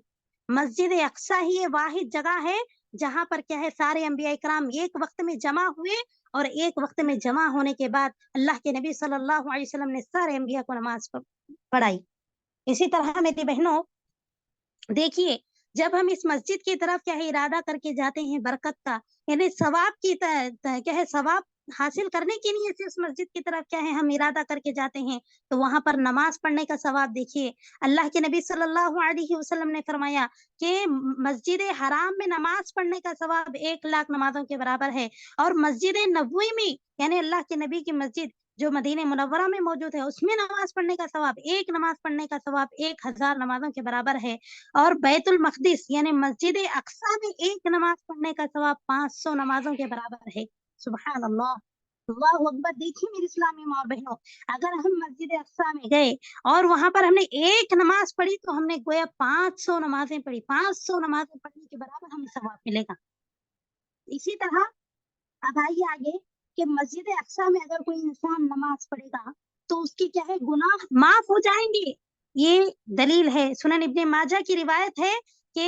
مسجد اقصی ہی یہ واحد جگہ ہے جہاں پر کیا ہے سارے انبیاء کرام ایک وقت میں جمع ہوئے، اور ایک وقت میں جمع ہونے کے بعد اللہ کے نبی صلی اللہ علیہ وسلم نے سارے انبیاء کو نماز پڑھائی۔ اسی طرح میری بہنوں دیکھیے، جب ہم اس مسجد کی طرف کیا ہے ارادہ کر کے جاتے ہیں برکت کا یعنی ثواب کی کیا ہے ثواب حاصل کرنے کے لیے اس مسجد کی طرف کیا ہے ہم ارادہ کر کے جاتے ہیں، تو وہاں پر نماز پڑھنے کا ثواب دیکھیے، اللہ کے نبی صلی اللہ علیہ وسلم نے فرمایا کہ مسجد حرام میں نماز پڑھنے کا ثواب 1,00,000 نمازوں کے برابر ہے، اور مسجد نبوی میں یعنی اللہ کے نبی کی مسجد جو مدینہ منورہ میں موجود ہے اس میں نماز پڑھنے کا ثواب، ایک نماز پڑھنے کا ثواب 1,000 نمازوں کے برابر ہے، اور بیت المقدس یعنی مسجد اقصی میں ایک نماز پڑھنے کا ثواب 500 نمازوں کے برابر ہے۔ سبحان اللہ، اللہ اکبر۔ دیکھیے میری اسلامی ماں اور بہنوں، اگر ہم مسجد اقصی میں گئے اور وہاں پر ہم نے ایک نماز پڑھی تو ہم نے گویا 500 نمازیں پڑھی، 500 نمازیں پڑھنے کے برابر ہمیں ثواب ملے گا۔ اسی طرح اب آئیے آگے کہ مسجد اقصی میں اگر کوئی انسان نماز پڑھے گا تو اس کی کیا ہے گناہ معاف ہو جائیں گے، یہ دلیل ہے۔ سنن ابن ماجہ کی روایت ہے کہ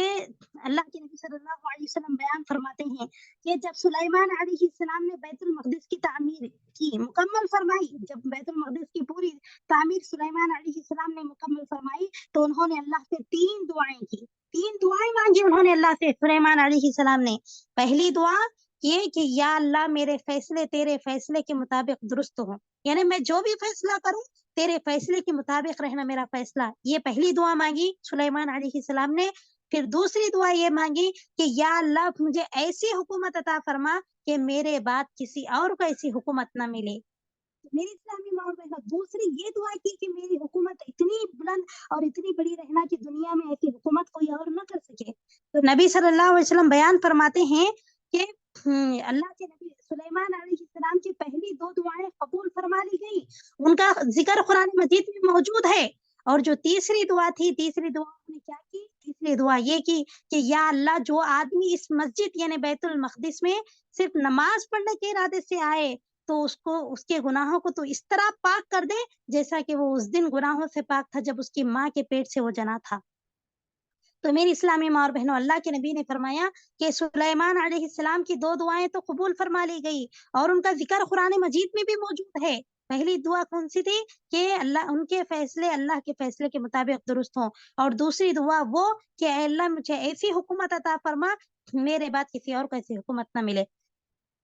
اللہ کے نبی صلی اللہ علیہ وسلم بیان فرماتے ہیں کہ جب سلیمان علیہ السلام نے بیت المقدس کی تعمیر کی مکمل فرمائی، جب بیت المقدس کی پوری تعمیر سلیمان علیہ السلام نے مکمل فرمائی تو انہوں نے اللہ سے 3 دعائیں کی، 3 دعائیں مانگی انہوں نے اللہ سے سلیمان علیہ السلام نے۔ پہلی دعا یہ کہ یا اللہ میرے فیصلے تیرے فیصلے کے مطابق درست ہوں، یعنی میں جو بھی فیصلہ کروں تیرے فیصلے کے مطابق رہنا میرا فیصلہ، یہ پہلی دعا مانگی سلیمان علیہ السلام نے۔ پھر دوسری دعا یہ مانگی کہ یا اللہ مجھے ایسی حکومت عطا فرما کہ میرے بعد کسی اور کو ایسی حکومت نہ ملے۔ میری اسلامی ماں اور بہنوں، دوسری یہ دعا کی کہ میری حکومت اتنی بلند اور اتنی بڑی رہنا کہ دنیا میں ایسی حکومت کوئی اور نہ کر سکے۔ تو نبی صلی اللہ علیہ وسلم بیان فرماتے ہیں کہ اللہ کے نبی سلیمان علیہ السلام کی پہلی 2 دعائیں قبول فرما لی گئی، ان کا ذکر قرآن مجید میں موجود ہے، اور جو تیسری دعا تھی، تیسری دعا نے کیا کی، تیسری دعا یہ کی کہ یا اللہ جو آدمی اس مسجد یعنی بیت المقدس میں صرف نماز پڑھنے کے ارادے سے آئے تو اس کو اس کے گناہوں کو تو اس طرح پاک کر دے جیسا کہ وہ اس دن گناہوں سے پاک تھا جب اس کی ماں کے پیٹ سے وہ جنا تھا۔ تو میری اسلامی ماں اور بہنوں، اللہ کے نبی نے فرمایا کہ سلیمان علیہ السلام کی 2 دعائیں تو قبول فرما لی گئی اور ان کا ذکر قرآن مجید میں بھی موجود ہے۔ پہلی دعا کون سی تھی کہ اللہ ان کے فیصلے اللہ کے فیصلے کے مطابق درست ہوں، اور دوسری دعا وہ کہ اے اللہ مجھے ایسی حکومت عطا فرما میرے بعد کسی اور کو ایسی حکومت نہ ملے۔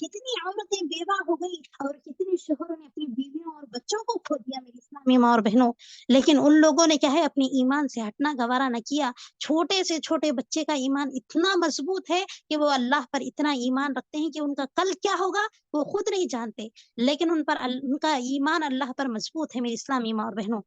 کتنی عورتیں بیوہ ہو گئی اور کتنے شوہروں نے اپنی بیویوں اور بچوں کو کھو دیا میری اسلامی ماں اور بہنوں، لیکن ان لوگوں نے کیا ہے اپنے ایمان سے ہٹنا گوارا نہ کیا۔ چھوٹے سے چھوٹے بچے کا ایمان اتنا مضبوط ہے کہ وہ اللہ پر اتنا ایمان رکھتے ہیں کہ ان کا کل کیا ہوگا وہ خود نہیں جانتے، لیکن ان کا ایمان اللہ پر مضبوط ہے میری اسلامی ماں اور بہنوں۔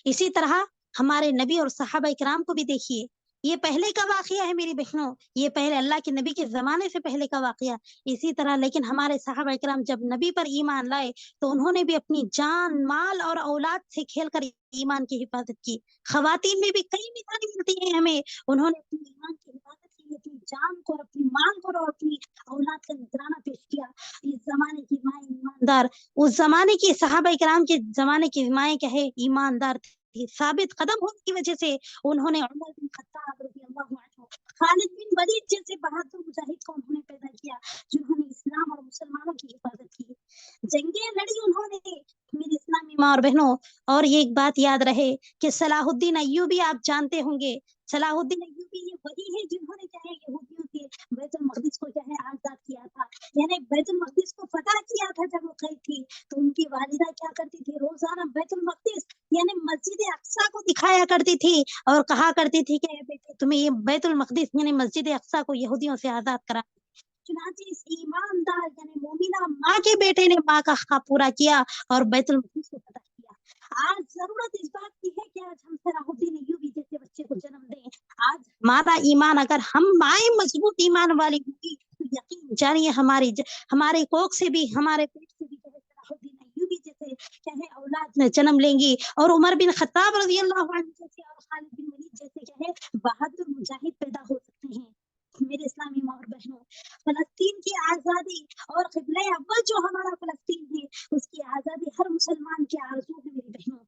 اسی طرح ہمارے نبی اور صحابہ کرام کو بھی دیکھیے، یہ پہلے کا واقعہ ہے میری بہنوں، یہ پہلے اللہ کے نبی کے زمانے سے پہلے کا واقعہ۔ اسی طرح لیکن ہمارے صحابہ کرام جب نبی پر ایمان لائے تو انہوں نے بھی اپنی جان مال اور اولاد سے کھیل کر ایمان کی حفاظت کی۔ خواتین میں بھی کئی مثالیں ملتی ہیں ہمیں، انہوں نے اپنی ایمان کی حفاظت کی، اپنی جان کو اور اپنی مال کو اور اپنی اولاد کا نذرانہ پیش کیا۔ اس زمانے کی مائیں ایماندار، اس زمانے کی صحابہ کرام کے زمانے کی مائیں کیا ہے ایماندار تھی، ثابت قدم ہونے کی وجہ سے انہوں نے عمر بن خطاب رضی اللہ عنہ، خالد بن ولید جیسے بہادر مجاہد کو انہوں نے پیدا کیا، جنہوں نے اسلام اور مسلمانوں کی حفاظت کی، جنگیں لڑی انہوں نے میری اسلامی ماں اور بہنوں۔ اور یہ ایک بات یاد رہے کہ صلاح الدین ایوبی آپ جانتے ہوں گے، صلاح الدین ایوبی یہ وہی ہے جنہوں نے کیا ہے یہودیوں کے بیت المقدس کو کیا ہے آزاد کیا تھا، یعنی بیت المقدس کو فتح کیا تھا جب وہ قید تھی تو ان کی والدہ کیا کرتی تھی، روزانہ بیت المقدس یعنی مسجد اقصیٰ کو دکھایا کرتی تھی اور کہا کرتی تھی کہ بیٹے تمہیں یہ بیت المقدس یعنی مسجد اقصیٰ کو یہودیوں سے آزاد کرا۔ چنانچہ اس ایماندار یعنی مومنہ ماں کے بیٹے نے ماں کا خواب پورا کیا اور بیت المقدس کو فتح کیا۔ آج ضرورت اس بات کی ہے کہ آج ہم صلاح الدین ایوبی جیسے بچے کو جنم دیں۔ آج ہمارا ایمان اگر ہم مائیں مضبوط ایمان والی ہوگی تو یقین جانیے ہمارے کوکھ سے بھی ہمارے پیٹ سے بھی صلاح الدین ایوبی جیسے چاہے اولاد میں جنم لیں گی اور عمر بن خطاب رضی اللہ عنہ جیسے اور خالد بن ولید جیسے کیا بہادر مجاہد پیدا ہو سکتے ہیں۔ میرے اسلامی ماں اور بہنوں، فلسطین کی آزادی اور قبلہ اول جو ہمارا فلسطین ہے اس کی آزادی ہر مسلمان کی آرزو ہے میری بہنوں۔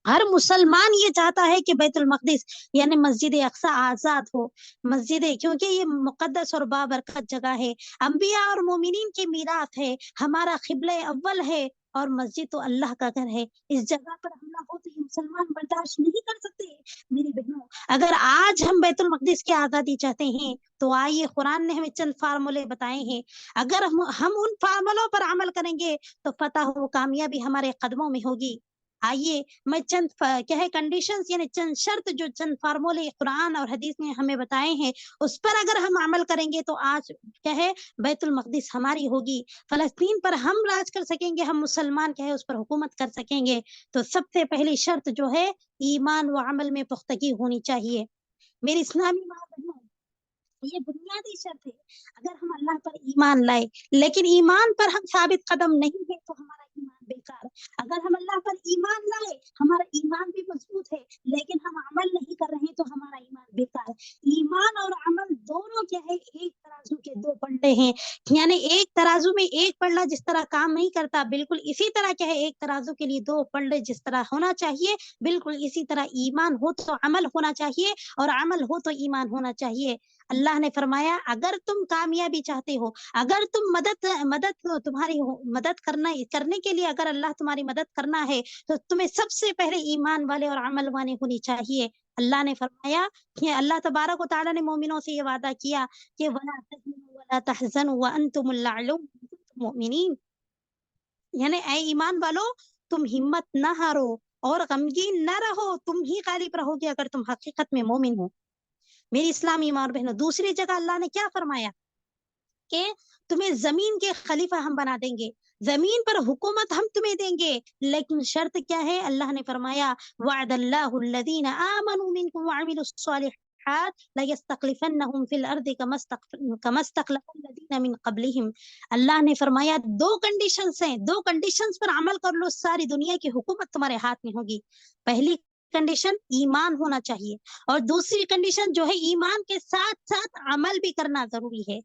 ہر مسلمان یہ چاہتا ہے کہ بیت المقدس یعنی مسجد اقصیٰ آزاد ہو، کیونکہ یہ مقدس اور بابرکت جگہ ہے، انبیاء اور مومنین کی میراث ہے، ہمارا قبلہ اول ہے اور مسجد تو اللہ کا گھر ہے۔ اس جگہ پر حملہ ہو تو یہ مسلمان برداشت نہیں کر سکتے میری بہنوں۔ اگر آج ہم بیت المقدس کی آزادی چاہتے ہیں تو آئیے قرآن نے ہمیں چند فارمولے بتائے ہیں، اگر ہم ان فارمولوں پر عمل کریں گے تو فتح و کامیابی ہمارے قدموں میں ہوگی۔ آئیے میں چند کنڈیشنز یعنی چند شرط جو چند فارمولے قرآن اور حدیث نے ہمیں بتائے ہیں اس پر اگر ہم عمل کریں گے تو آج بیت المقدس ہماری ہوگی، فلسطین پر ہم راج کر سکیں گے، ہم مسلمان اس پر حکومت کر سکیں گے۔ تو سب سے پہلی شرط جو ہے ایمان و عمل میں پختگی ہونی چاہیے میری اسلامی ماں بہنوں، یہ بنیادی شرط ہے۔ اگر ہم اللہ پر ایمان لائے لیکن ایمان پر ہم ثابت قدم نہیں ہے تو ہمارا ایمان بیکار۔ اگر ہم اللہ پر ایمان لائے ہمارا ایمان بھی مضبوط ہے لیکن ہم عمل نہیں کر رہے تو ہمارا ایمان بیکار۔ ایمان اور عمل دونوں کیا ہے ایک ترازو کے دو پلڑے ہیں، یعنی ایک ترازو میں ایک پلڑا جس طرح کام نہیں کرتا بالکل اسی طرح کیا ہے ایک ترازو کے لیے دو پلڑے جس طرح ہونا چاہیے بالکل اسی طرح ایمان ہو تو عمل ہونا چاہیے اور عمل ہو تو ایمان ہونا چاہیے۔ اللہ نے فرمایا اگر تم کامیابی چاہتے ہو، اگر تم تمہاری مدد کرنے کے لیے اگر اللہ تمہاری مدد کرنا ہے تو تمہیں سب سے پہلے ایمان والے اور عمل والے ہونی چاہیے۔ اللہ نے فرمایا کہ اللہ تبارک و تعالیٰ نے مومنوں سے یہ وعدہ کیا کہ وَلَا تَهِنُوا وَلَا تَحْزَنُوا وَأَنْتُمُ الْأَعْلَوْنَ إِن كُنتُم مُؤْمِنِينَ، یعنی اے ایمان والو تم ہمت نہ ہارو اور غمگین نہ رہو، تم ہی غالب رہو گے اگر تم حقیقت میں مومن ہو میری اسلامی ماں اور بہنوں۔ دوسری جگہ اللہ نے کیا فرمایا کہ تمہیں زمین کے خلیفہ ہم بنا دیں گے، زمین پر حکومت ہم تمہیں دیں گے، لیکن شرط کیا ہے؟ اللہ نے فرمایا وعد اللہ الذین آمنوا منکم وعملوا الصالحات لیستخلفنہم فی الارض کما استخلف الذین من قبلہم۔ اللہ نے فرمایا دو کنڈیشنز ہیں، دو کنڈیشنز پر عمل کر لو ساری دنیا کی حکومت تمہارے ہاتھ میں ہوگی۔ پہلی کنڈیشن ایمان ہونا چاہیے اور دوسری کنڈیشن جو ہے ایمان کے ساتھ ساتھ عمل بھی کرنا ضروری ہے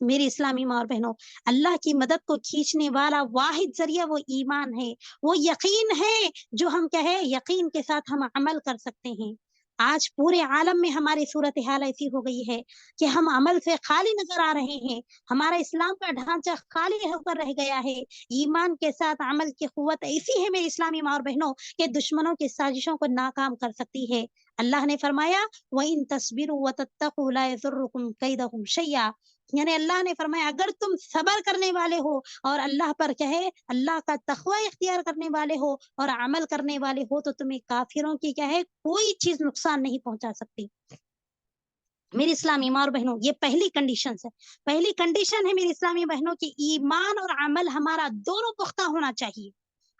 میری اسلامی ماں اور بہنوں۔ اللہ کی مدد کو کھینچنے والا واحد ذریعہ وہ ایمان ہے، وہ یقین ہے جو ہم یقین کے ساتھ ہم عمل کر سکتے ہیں۔ آج پورے عالم میں ہماری صورتحال ایسی ہو گئی ہے کہ ہم عمل سے خالی نظر آ رہے ہیں، ہمارا اسلام کا ڈھانچہ خالی ہو کر رہ گیا ہے۔ ایمان کے ساتھ عمل کی قوت ایسی ہے میری اسلامی ماں اور بہنوں کہ دشمنوں کی سازشوں کو ناکام کر سکتی ہے۔ اللہ نے فرمایا وَإِن تَصْبِرُوا وَتَتَّقُوا لَا يَضُرُّكُمْ كَيْدُهُمْ شَيْئًا، یعنی اللہ نے فرمایا اگر تم صبر کرنے والے ہو اور اللہ پر کہے اللہ کا تقوی اختیار کرنے والے ہو اور عمل کرنے والے ہو تو تمہیں کافروں کی کہے کوئی چیز نقصان نہیں پہنچا سکتی۔ میری اسلامی ماں اور بہنوں، یہ پہلی کنڈیشن ہے، پہلی کنڈیشن ہے میری اسلامی بہنوں کی ایمان اور عمل ہمارا دونوں پختہ ہونا چاہیے۔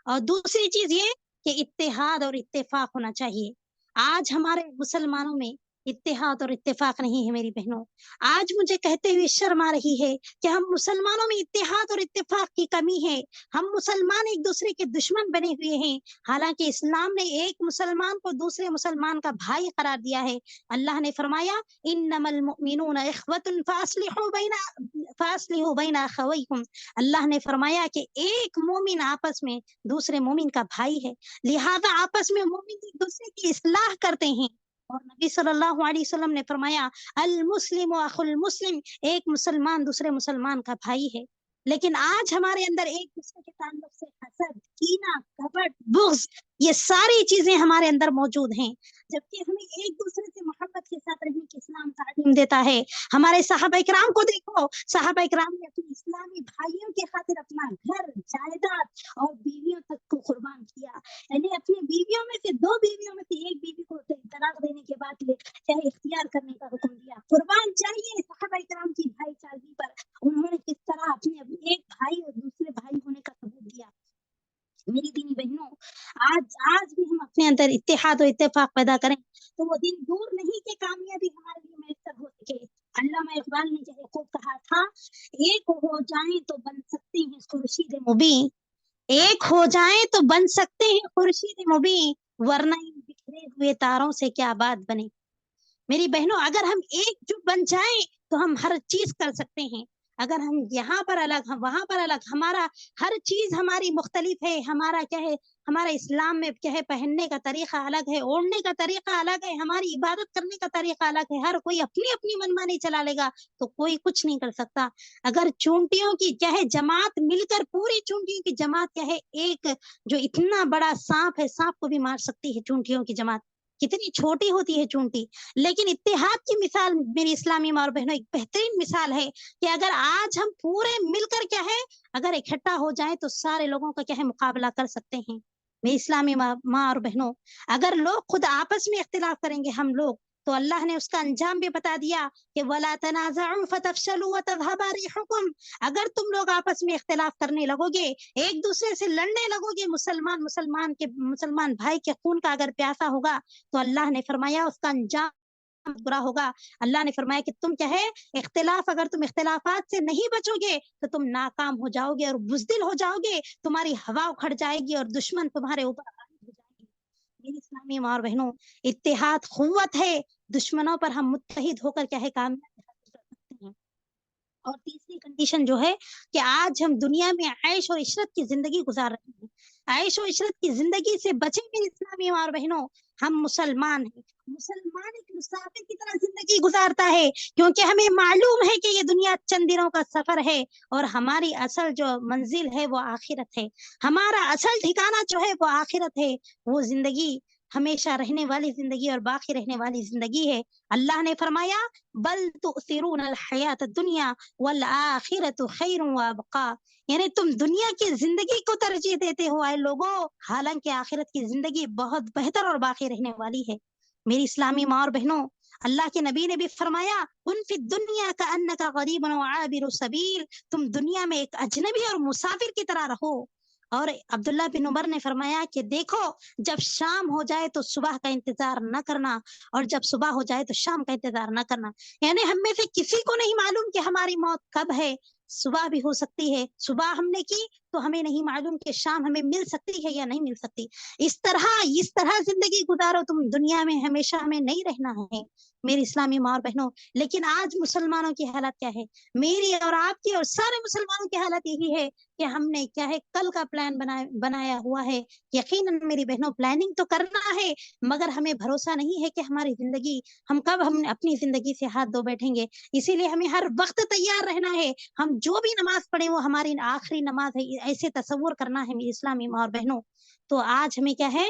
اور دوسری چیز یہ کہ اتحاد اور اتفاق ہونا چاہیے۔ آج ہمارے مسلمانوں میں اتحاد اور اتفاق نہیں ہے میری بہنوں۔ آج مجھے کہتے ہوئے شرم آ رہی ہے کہ ہم مسلمانوں میں اتحاد اور اتفاق کی کمی ہے، ہم مسلمان ایک دوسرے کے دشمن بنے ہوئے ہیں، حالانکہ اسلام نے ایک مسلمان کو دوسرے مسلمان کا بھائی قرار دیا ہے۔ اللہ نے فرمایا انما المؤمنون اخوۃ فاصلحوا بین اخویکم، اللہ نے فرمایا کہ ایک مومن آپس میں دوسرے مومن کا بھائی ہے، لہذا آپس میں مومن ایک دوسرے کی اصلاح کرتے ہیں۔ اور نبی صلی اللہ علیہ وسلم نے فرمایا المسلم اخو المسلم، ایک مسلمان دوسرے مسلمان کا بھائی ہے۔ لیکن آج ہمارے اندر ایک دوسرے کے تعلق سے حسد، کینہ، کپٹ، بغض، یہ ساری چیزیں ہمارے اندر موجود ہیں، جبکہ ہمیں ایک دوسرے سے محبت کے ساتھ رہنے کی اسلام تعلیم دیتا ہے۔ ہمارے صحابہ کرام کو دیکھو، صحابہ کرام نے اپنے اسلامی بھائیوں کی خاطر اپنا گھر، جائیداد اور بیویوں تک کو قربان کیا، یعنی اپنی بیویوں میں سے دو بیویوں میں سے ایک بیوی کو طلاق دینے کے بعد چاہے اختیار کرنے کا حکم دیا۔ قربان چاہیے صحابہ کرام کی بھائی چارگی پر انہوں نے کس طرح اپنے ایک بھائی اور دوسرے بھائی ہونے کا ثبوت دیا۔ میری دینی بہنوں، آج بھی ہم اپنے اندر اتحاد و اتفاق پیدا کریں تو وہ دن دور نہیں کہ کامیابی ہمارے لیے میسر ہو سکے۔ علامہ اقبال نے جو خوب کہا تھا، ایک ہو جائیں تو بن سکتے ہیں خورشید مبیں، ایک ہو جائیں تو بن سکتے ہیں خورشید مبیں، ورنہ ان بکھرے ہوئے تاروں سے کیا بات بنے۔ میری بہنوں، اگر ہم ایک جو بن جائیں تو ہم ہر چیز کر سکتے ہیں۔ اگر ہم یہاں پر الگ، ہم وہاں پر الگ، ہمارا ہر چیز ہماری مختلف ہے، ہمارا کیا ہے، ہمارا اسلام میں کیا ہے پہننے کا طریقہ الگ ہے، اوڑھنے کا طریقہ الگ ہے، ہماری عبادت کرنے کا طریقہ الگ ہے، ہر کوئی اپنی اپنی منمانی چلا لے گا تو کوئی کچھ نہیں کر سکتا۔ اگر چونٹیوں کی کیا ہے جماعت مل کر، پوری چونٹیوں کی جماعت کیا ہے ایک جو اتنا بڑا سانپ ہے، سانپ کو بھی مار سکتی ہے چونٹیوں کی جماعت، کتنی چھوٹی ہوتی ہے چونٹی، لیکن اتحاد کی مثال میری اسلامی ماں اور بہنوں ایک بہترین مثال ہے کہ اگر آج ہم پورے مل کر کیا ہے اگر اکٹھا ہو جائیں تو سارے لوگوں کا کیا ہے مقابلہ کر سکتے ہیں۔ میری اسلامی ماں اور بہنوں، اگر لوگ خود آپس میں اختلاف کریں گے ہم لوگ تو اللہ نے اس کا انجام بھی بتا دیا کہ وَلَا تَنَازَعُوا فَتَفْشَلُوا وَتَذْهَبَ رِيحُكُمْ، اگر تم لوگ آپس میں اختلاف کرنے لگو گے، ایک دوسرے سے لڑنے لگو گے، مسلمان بھائی کے خون کا اگر پیاسا ہوگا تو اللہ نے فرمایا اس کا انجام برا ہوگا۔ اللہ نے فرمایا کہ تم کیا ہے اگر تم اختلافات سے نہیں بچو گے تو تم ناکام ہو جاؤ گے اور بزدل ہو جاؤ گے، تمہاری ہوا اکھڑ جائے گی اور دشمن تمہارے اوپر غالب ہو جائے گی۔ میری اسلامی ماں اور بہنوں، اتحاد قوت ہے، دشمنوں پر ہم متحد ہو کر کیا ہے کامیابی حاصل کر سکتے ہیں۔ اور تیسری کنڈیشن جو ہے کہ آج ہم دنیا میں عیش اور عشرت کی زندگی گزار رہے ہیں، عیش و عشرت کی زندگی سے بچیں میری اسلامی ماں اور بہنوں۔ ہم مسلمان ہیں، مسلمان ایک مسافر کی طرح زندگی گزارتا ہے، کیونکہ ہمیں معلوم ہے کہ یہ دنیا چند دنوں کا سفر ہے اور ہماری اصل جو منزل ہے وہ آخرت ہے، ہمارا اصل ٹھکانہ جو ہے وہ آخرت ہے، وہ زندگی ہمیشہ رہنے والی زندگی اور باقی رہنے والی زندگی ہے۔ اللہ نے فرمایا بل تؤثرون الحیات الدنیا والآخرۃ خیر وابقا، یعنی تم دنیا کی زندگی کو ترجیح دیتے ہو اے لوگوں، حالانکہ آخرت کی زندگی بہت بہتر اور باقی رہنے والی ہے۔ میری اسلامی ماں اور بہنوں، اللہ کے نبی نے بھی فرمایا کن فی الدنیا کأنک غریب وعابر سبیل، تم دنیا میں ایک اجنبی اور مسافر کی طرح رہو۔ اور عبداللہ بن عمر نے فرمایا کہ دیکھو جب شام ہو جائے تو صبح کا انتظار نہ کرنا اور جب صبح ہو جائے تو شام کا انتظار نہ کرنا، یعنی ہم میں سے کسی کو نہیں معلوم کہ ہماری موت کب ہے، صبح بھی ہو سکتی ہے، صبح ہم نے کی تو ہمیں نہیں معلوم کہ شام ہمیں مل سکتی ہے یا نہیں مل سکتی۔ اس طرح زندگی گزارو، تم دنیا میں ہمیشہ ہمیں نہیں رہنا ہے میری اسلامی ماں اور بہنوں۔ لیکن آج مسلمانوں کی حالت کیا ہے، میری اور آپ کی اور سارے مسلمانوں کی حالت یہی ہے کہ ہم نے کیا ہے کل کا پلان بنایا ہوا ہے۔ یقیناً میری بہنوں پلاننگ تو کرنا ہے مگر ہمیں بھروسہ نہیں ہے کہ ہماری زندگی ہم اپنی زندگی سے ہاتھ دھو بیٹھیں گے، اسی لیے ہمیں ہر وقت تیار رہنا ہے۔ ہم جو بھی نماز پڑھیں وہ ہماری آخری نماز ہے، ایسے تصور کرنا ہے میری اسلامی ماں اور بہنوں۔ تو آج ہمیں کیا ہے،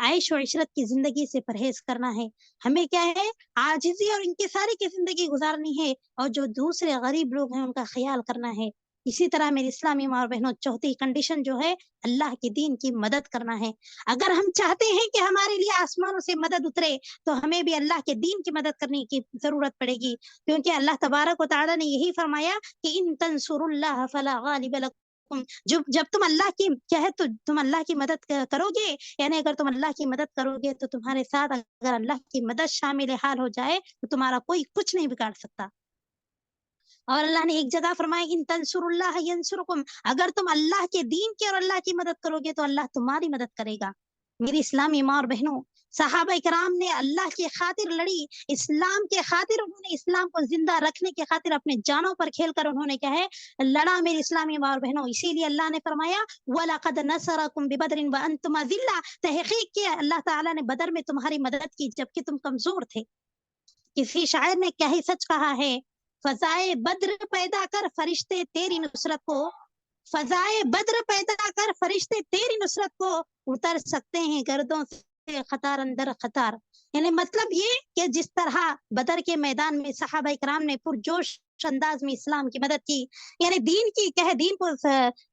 عیش و عشرت کی زندگی سے پرہیز کرنا ہے، ہمیں کیا ہے عاجزی اور انکساری کی زندگی گزارنی ہے، اور جو دوسرے غریب لوگ ہیں ان کا خیال کرنا ہے۔ اسی طرح میری اسلامی ماں اور بہنوں، چوتھی کنڈیشن جو ہے اللہ کے دین کی مدد کرنا ہے۔ اگر ہم چاہتے ہیں کہ ہمارے لیے آسمانوں سے مدد اترے تو ہمیں بھی اللہ کے دین کی مدد کرنے کی ضرورت پڑے گی، کیونکہ اللہ تبارک و تعالیٰ نے یہی فرمایا کہ ان تنصروا اللہ فلا غالب لکم، جب تم اللہ کی کیا ہے تو تم اللہ کی مدد کرو گے، یعنی اگر تم اللہ کی مدد کرو گے تو تمہارے ساتھ اگر اللہ کی مدد شامل حال ہو جائے تو تمہارا کوئی کچھ نہیں بگاڑ سکتا۔ اور اللہ نے ایک جگہ فرمایا ان تنصروا اللہ ینصرکم، اگر تم اللہ کے دین کی اور اللہ کی مدد کرو گے تو اللہ تمہاری مدد کرے گا۔ میری اسلامی ماں اور بہنوں، صحابہ کرام نے اللہ کی خاطر لڑی، اسلام کے خاطر انہوں نے اسلام کو زندہ رکھنے کی خاطر اپنے جانوں پر کھیل کر انہوں نے کیا ہے لڑا میری اسلامی ماں اور بہنوں۔ اسی لیے اللہ نے فرمایا وَلَقَدْ نَصَرَكُمْ بِبَدْرٍ وَأَنْتُمْ أَذِلَّةٌ، تحقیق کیا اللہ تعالیٰ نے بدر میں تمہاری مدد کی جبکہ تم کمزور تھے۔ کسی شاعر نے کیا ہی سچ کہا ہے، فضائے بدر پیدا کر فرشتے تیری نصرت کو، فضائے بدر پیدا کر فرشتے تیری نصرت کو اتر سکتے ہیں گردوں سے قطار اندر قطار۔ یعنی مطلب یہ کہ جس طرح بدر کے میدان میں صحابہ کرام نے پرجوش انداز میں اسلام کی مدد کی، یعنی دین کی کیا ہے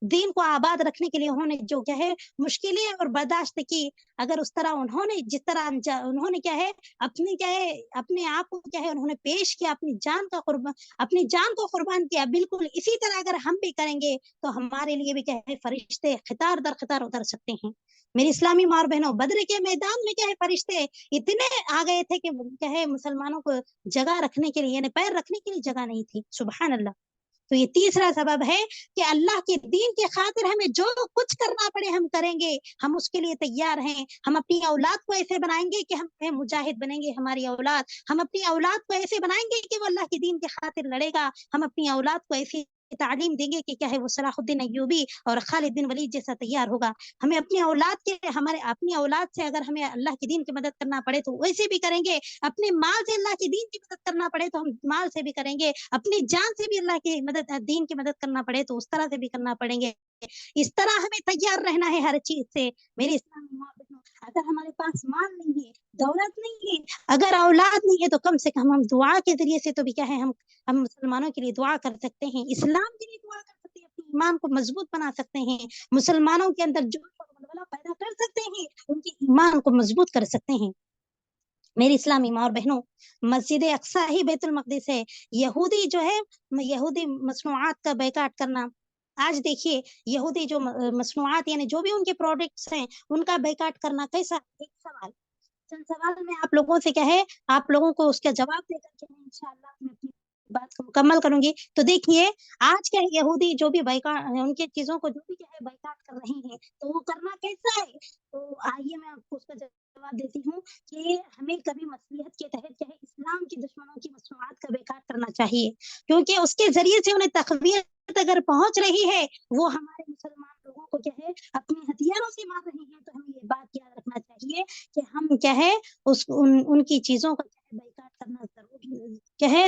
دین کو آباد رکھنے کے لیے انہوں نے جو کیا ہے مشکلیں اور برداشت کی، اگر اس طرح انہوں نے جس طرح انہوں نے کیا ہے اپنے آپ کو کیا ہے انہوں نے پیش کیا، اپنی جان کو قربان کیا، بالکل اسی طرح اگر ہم بھی کریں گے تو ہمارے لیے بھی کیا ہے فرشتے قطار در قطار اتر سکتے ہیں۔ میری اسلامی ماں اور بہنوں، بدر کے میدان میں کیا ہے فرشتے اتنے آ گئے تھے کہ کیا ہے مسلمانوں کو جگہ رکھنے کے لیے، یعنی پیر رکھنے کے لیے جگہ نہیں تھی، سبحان اللہ۔ تو یہ تیسرا سبب ہے کہ اللہ کے دین کی خاطر ہمیں جو کچھ کرنا پڑے ہم کریں گے، ہم اس کے لیے تیار ہیں۔ ہم اپنی اولاد کو ایسے بنائیں گے کہ ہم مجاہد بنیں گے، ہماری اولاد، ہم اپنی اولاد کو ایسے بنائیں گے کہ وہ اللہ کے دین کی خاطر لڑے گا، ہم اپنی اولاد کو ایسی تعلیم دیں گے کہ کیا ہے وہ صلاح الدین ایوبی اور خالد بن ولید جیسا تیار ہوگا۔ ہمیں اپنی اولاد سے اگر ہمیں اللہ کے دین کی مدد کرنا پڑے تو ویسے بھی کریں گے، اپنے مال سے اللہ کے دین کی مدد کرنا پڑے تو ہم مال سے بھی کریں گے، اپنی جان سے بھی اللہ کی دین کی مدد کرنا پڑے تو اس طرح سے بھی کرنا پڑیں گے۔ اس طرح ہمیں تیار رہنا ہے ہر چیز سے۔ میری اسلامی ماں بہنوں، اگر ہمارے پاس مال نہیں ہے، دولت نہیں ہے، اگر اولاد نہیں ہے تو کم سے کم ہم دعا کے ذریعے سے تو بھی کیا ہے ہم مسلمانوں کے لیے دعا کر سکتے ہیں، اسلام کے لیے دعا کر سکتے ہیں، اپنے ایمان کو مضبوط بنا سکتے ہیں، مسلمانوں کے اندر جو پیدا کر سکتے ہیں، ان کے ایمان کو مضبوط کر سکتے ہیں۔ میری اسلامی ماں اور بہنوں، مسجد اقصی ہی بیت المقدس ہے، یہودی جو ہے یہودی مصنوعات کا بیکاٹ کرنا، آج دیکھیے یہودی جو مصنوعات یعنی جو بھی ان کے پروڈکٹس ہیں ان کا بیکاٹ کرنا کیسا، ایک سوال چند سوال میں آپ لوگوں سے کیا ہے آپ لوگوں کو اس کا جواب دے کر کے انشاءاللہ میں اپنی بات کو مکمل کروں گی۔ تو دیکھیے آج کیا ہے یہودی جو بھی ان کی چیزوں کو جو بھی کیا ہے بیکاٹ کر رہے ہیں تو وہ کرنا کیسا ہے، تو آئیے میں آپ کو اس کا جواب دیتی ہوں کہ ہمیں کبھی مصلحت کے تحت کیا ہے اسلام کے دشمنوں کی مصنوعات کا بیکاٹ کرنا چاہیے، کیونکہ اس کے ذریعے سے انہیں تقویت اگر پہنچ رہی ہے، وہ ہمارے مسلمان لوگوں کو کیا ہے اپنے ہتھیاروں سے مار رہے ہیں، تو ہمیں یہ بات یاد رکھنا چاہیے کہ ہم کیا ہے ان کی چیزوں کا بیکاٹ کرنا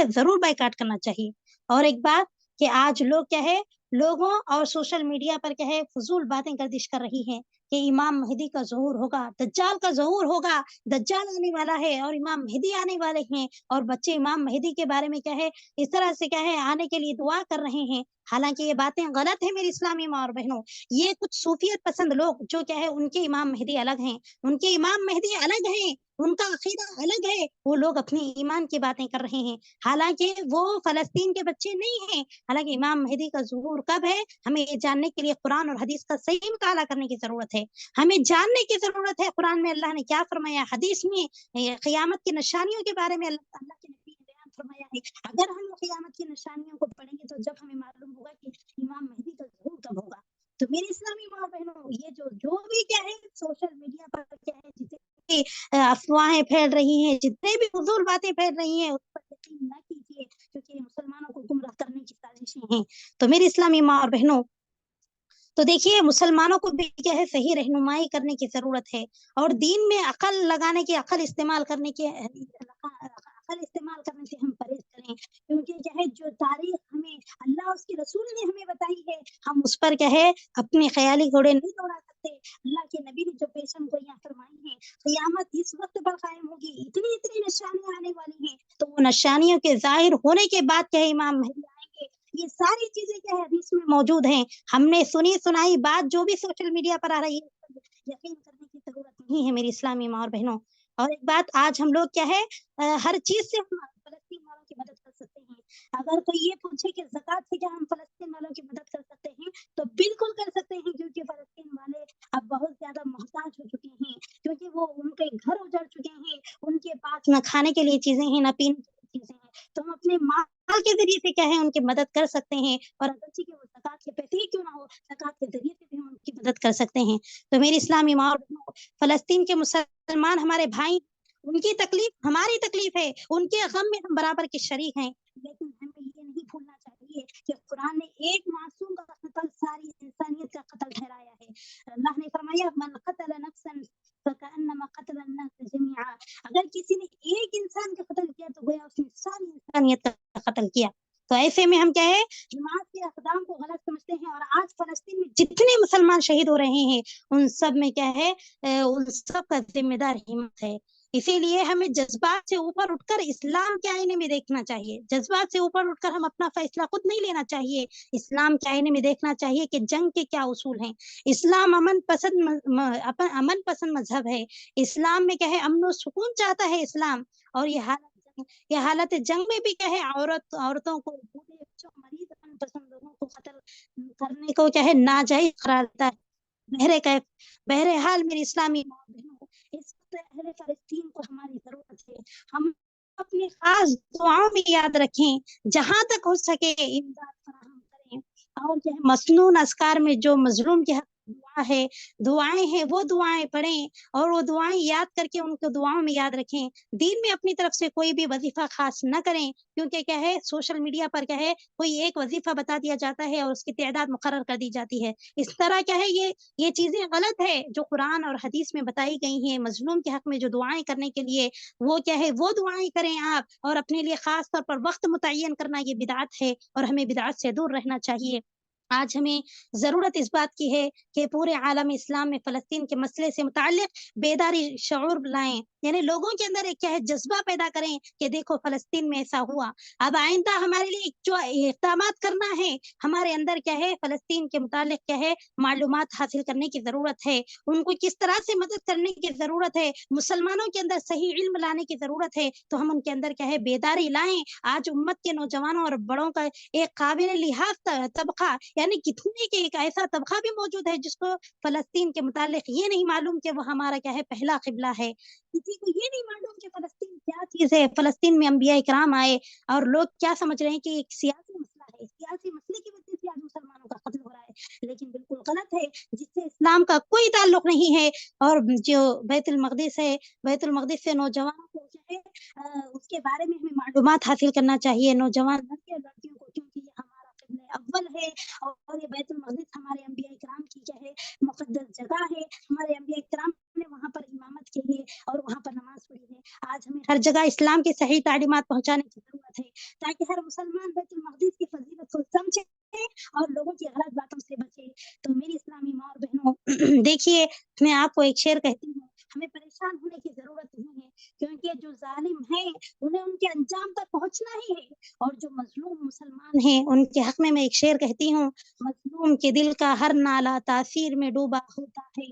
ضرور بیکاٹ کرنا چاہیے۔ اور ایک بات کہ آج لوگ کیا ہے لوگوں اور سوشل میڈیا پر کیا ہے فضول باتیں گردش کر رہی ہیں کہ امام مہدی کا ظہور ہوگا، دجال کا ظہور ہوگا، دجال آنے والا ہے اور امام مہدی آنے والے ہیں، اور بچے امام مہدی کے بارے میں کیا ہے اس طرح سے کیا ہے آنے کے لیے دعا کر رہے ہیں، حالانکہ یہ باتیں غلط ہیں میری اسلامی ماں اور بہنوں۔ یہ کچھ صوفیت پسند لوگ جو کیا ہے ان کے امام مہدی الگ ہیں، ان کے امام مہدی الگ ہیں، ان کا عقیدہ الگ ہے، وہ لوگ اپنی ایمان کی باتیں کر رہے ہیں، حالانکہ وہ فلسطین کے بچے نہیں ہیں۔ حالانکہ امام مہدی کا ظہور کب ہے ہمیں یہ جاننے کے لیے قرآن اور حدیث کا صحیح مطالعہ کرنے کی ضرورت ہے، ہمیں جاننے کی ضرورت ہے قرآن میں اللہ نے کیا فرمایا، حدیث میں قیامت کی نشانیوں کے بارے میں اللہ کے نبی نے بیان فرمایا ہے۔ اگر ہم قیامت کی نشانیوں کو پڑھیں گے تو جب ہمیں معلوم ہوگا کہ امام مہدی کا ظہور کب ہوگا۔ تو میری اسلامی ماں بہنوں، یہ جو بھی کیا ہے سوشل میڈیا پر کیا ہے جتنے افواہیں پھیل رہی ہیں، جتنے بھی فضول باتیں پھیل رہی ہیں اس پر یقین نہ کیجیے، کیونکہ مسلمانوں کو گمراہ کرنے کی سازشیں ہیں۔ تو میری اسلامی ماں اور بہنوں، تو دیکھیے مسلمانوں کو بھی کیا ہے صحیح رہنمائی کرنے کی ضرورت ہے، اور دین میں عقل لگانے کی عقل استعمال کرنے سے ہم پرہیز کریں کریں، کیونکہ جو ہے جو تاریخ ہمیں اللہ اس کے رسول نے ہمیں بتائی ہے، ہم اس پر کیا ہے اپنے خیالی گھوڑے نہیں دوڑا سکتے۔ اللہ کے نبی نے جو پیشن گوئیاں فرمائی ہیں، قیامت اس وقت پر قائم ہوگی، اتنی نشانیاں آنے والی ہیں، تو وہ نشانیوں کے ظاہر ہونے کے بعد کیا ہے امام مہدی آئیں گے۔ یہ ساری چیزیں کیا ہے حدیث میں موجود ہیں، ہم نے سنی سنائی بات جو بھی سوشل میڈیا پر آ رہی ہے یقین کرنے کی ضرورت نہیں ہے میری اسلامی ماں اور بہنوں۔ اور ایک بات، آج ہم لوگ کیا ہے ہر چیز سے ہم فلسطین والوں کی مدد کر سکتے ہیں۔ اگر کوئی یہ پوچھے کہ زکوٰۃ سے کیا ہم فلسطین والوں کی مدد کر سکتے ہیں، تو بالکل کر سکتے ہیں، کیونکہ فلسطین والے اب بہت زیادہ محتاج ہو چکے ہیں، کیونکہ وہ ان کے گھر اجڑ چکے ہیں، ان کے پاس نہ کھانے کے لیے چیزیں ہیں، نہ پینے کے لیے چیزیں ہیں، تو ہم اپنے مال کے ذریعے سے کیا ہے ان کی مدد کر سکتے ہیں، اور اگرچہ کہ وہ زکوٰۃ کے پیسے ہی کیوں نہ ہو، زکوٰۃ کے ذریعے سے بھی ہم ان کی مدد کر سکتے ہیں۔ تو میری اسلامی ماں اور بہنوں، فلسطین کے مسلمان ہمارے بھائی، ان کی تکلیف ہماری تکلیف ہے، ان کے غم میں ہم برابر کے شریک ہیں، لیکن ہمیں یہ نہیں بھولنا چاہیے کہ قرآن نے ایک معصوم کا قتل ساری انسانیت کا قتل ٹھہرایا ہے۔ اللہ نے فرمایا من قتل نفسا فکأنما قتل الناس جميعا، اگر کسی نے ایک انسان کا قتل کیا تو گویا اس نے ساری انسانیت کا قتل کیا۔ تو ایسے میں ہم کیا ہے جماعت کے اقدام کو غلط سمجھتے ہیں، اور آج فلسطین میں جتنے مسلمان شہید ہو رہے ہیں ان سب میں کیا ہے ان سب کا ذمہ دار ہمت ہے۔ اسی لیے ہمیں جذبات سے اوپر اٹھ کر اسلام کے آئینے میں دیکھنا چاہیے، جذبات سے اوپر اٹھ کر ہم اپنا فیصلہ خود نہیں لینا چاہیے، اسلام کے آئینے میں دیکھنا چاہیے کہ جنگ کے کیا اصول ہیں۔ اسلام امن پسند مذہب ہے، اسلام میں کیا ہے امن و سکون چاہتا ہے اسلام، اور یہ حالت جنگ میں بھی کیا ہے عورتوں کو، بوڑھے بچوں، مریض امن پسند لوگوں کو قتل کرنے کو کیا ہے ناجائز قرار دیتا ہے۔ بہرحال میری اسلامی ماں بہنوں، اس وقت اہل فلسطین کو ہماری ضرورت ہے، ہم اپنی خاص دعاؤں میں یاد رکھیں، جہاں تک ہو سکے امداد فراہم کریں، اور جو ہے مسنون اذکار میں جو مظلوم کے حق دعائیں ہیں وہ دعائیں پڑھیں، اور وہ دعائیں یاد کر کے ان کو دعاؤں میں یاد رکھیں۔ دین میں اپنی طرف سے کوئی بھی وظیفہ خاص نہ کریں، کیونکہ کیا ہے سوشل میڈیا پر کیا ہے کوئی ایک وظیفہ بتا دیا جاتا ہے اور اس کی تعداد مقرر کر دی جاتی ہے، اس طرح کیا ہے یہ چیزیں غلط ہے جو قرآن اور حدیث میں بتائی گئی ہیں۔ مظلوم کے حق میں جو دعائیں کرنے کے لیے وہ کیا ہے وہ دعائیں کریں آپ، اور اپنے لیے خاص طور پر وقت متعین کرنا یہ بدعت ہے، اور ہمیں بدعت سے دور رہنا چاہیے۔ آج ہمیں ضرورت اس بات کی ہے کہ پورے عالم اسلام میں فلسطین کے مسئلے سے متعلق بیداری شعور لائیں، یعنی لوگوں کے اندر ایک کیا ہے جذبہ پیدا کریں کہ دیکھو فلسطین میں ایسا ہوا، اب آئندہ ہمارے لیے جو اقدامات کرنا ہے، ہمارے اندر کیا ہے فلسطین کے متعلق کیا ہے معلومات حاصل کرنے کی ضرورت ہے، ان کو کس طرح سے مدد کرنے کی ضرورت ہے، مسلمانوں کے اندر صحیح علم لانے کی ضرورت ہے، تو ہم ان کے اندر کیا ہے بیداری لائیں۔ آج امت کے نوجوانوں اور بڑوں کا ایک قابل لحاظ طبقہ، یعنی کتنے کے ایک ایسا طبقہ بھی موجود ہے جس کو فلسطین کے متعلق یہ نہیں معلوم کہ وہ ہمارا کیا ہے پہلا قبلہ ہے، کسی کو یہ نہیں معلوم کہ فلسطین کیا چیز ہے، فلسطین میں انبیاء کرام آئے، اور لوگ کیا سمجھ رہے ہیں کہ ایک سیاسی مسئلہ ہے، سیاسی مسئلے کی وجہ سے آج مسلمانوں کا قتل ہو رہا ہے، لیکن بالکل غلط ہے، جس سے اسلام کا کوئی تعلق نہیں ہے۔ اور جو بیت المقدس ہے، بیت المقدس سے نوجوانوں کو جو ہے اس کے بارے میں ہمیں معلومات حاصل کرنا چاہیے، نوجوان لڑکے اور لڑکیوں کو، کیونکہ یہ ہمارا قبلہ اول ہے، اور یہ بیت المقدس ہمارے انبیاء کرام کی کیا ہے مقدس جگہ ہے، ہمارے انبیاء کرام نے وہاں پر امامت کی ہے اور وہاں پر نماز پڑھی ہے۔ آج ہمیں ہر جگہ اسلام کی صحیح تعلیمات پہنچانے کی ضرورت ہے، تاکہ ہر مسلمان بیت المقدس کی فضیلت کو سمجھے اور لوگوں کی غلط باتوں سے بچے۔ تو میری اسلامی ماں اور بہنوں دیکھیے، میں آپ کو ایک شعر کہتی ہوں، ہمیں پریشان ہونے کی ضرورت نہیں ہے، کیونکہ جو ظالم ہیں انہیں ان کے انجام تک پہنچنا ہی ہے، اور جو مظلوم مسلمان ہیں ان کے حق میں ایک شعر کہتی ہوں، مظلوم کے دل کا ہر نالہ تاثیر میں ڈوبا ہوتا ہے،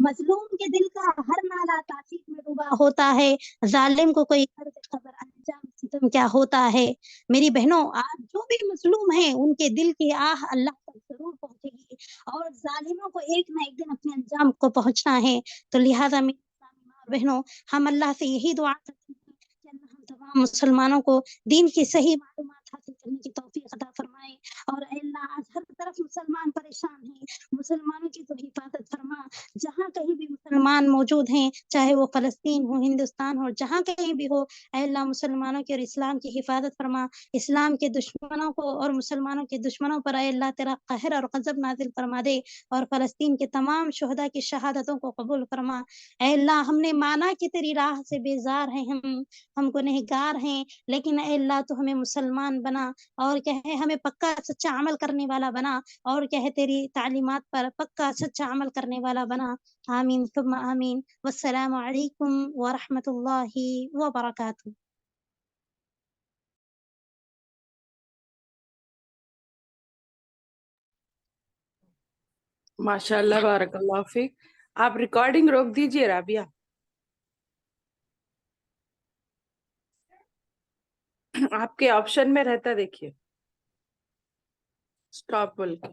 مظلوم کے دل کا ہر نالہ تاثیر میں ڈوبا ہوتا ہے، ظالم کو کوئی عرض خبر انجام ستم کیا ہوتا ہے۔ میری بہنوں، آج جو بھی مظلوم ہیں ان کے دل کی آہ اللہ تک ضرور پہنچے گی، اور ظالموں کو ایک نہ ایک دن اپنے انجام کو پہنچنا ہے۔ تو لہٰذا میری اسلامی ماں اور بہنوں، ہم اللہ سے یہی دعا کرتے ہیں کہ اللہ ہم تمام مسلمانوں کو دین کی صحیح معلومات حاصل کرنے کی توفیق عطا فرمائے۔ فرمائے. اور اے اللہ آج ہر طرف مسلمان پریشان ہیں, مسلمانوں کی تو حفاظت فرما. جہاں کہیں بھی مسلمان موجود ہیں, چاہے وہ فلسطین ہو, ہندوستان ہو, جہاں کہیں بھی ہو, اے اللہ مسلمانوں کی اور اسلام کی حفاظت فرما. اسلام کے دشمنوں کو اور مسلمانوں کے دشمنوں پر اے اللہ تیرا قہر اور غضب نازل فرما دے, اور فلسطین کے تمام شہداء کی شہادتوں کو قبول فرما. اے اللہ ہم نے مانا کہ تیری راہ سے بیزار ہیں, ہم گنہگار ہیں, لیکن اے اللہ تو ہمیں مسلمان بنا, اور کہے ہمیں پکا سچا عمل کرنے والا بنا, اور کہے تیری تعلیمات پر پکا سچا عمل کرنے والا بنا. آمین ثم آمین. والسلام علیکم ورحمۃ اللہ وبرکاتہ. ماشاء اللہ, بارک اللہ فیک. آپ ریکارڈنگ روک دیجیے رابعہ. آپ کے آپشن میں رہتا دیکھیے اسٹاپ بول کے.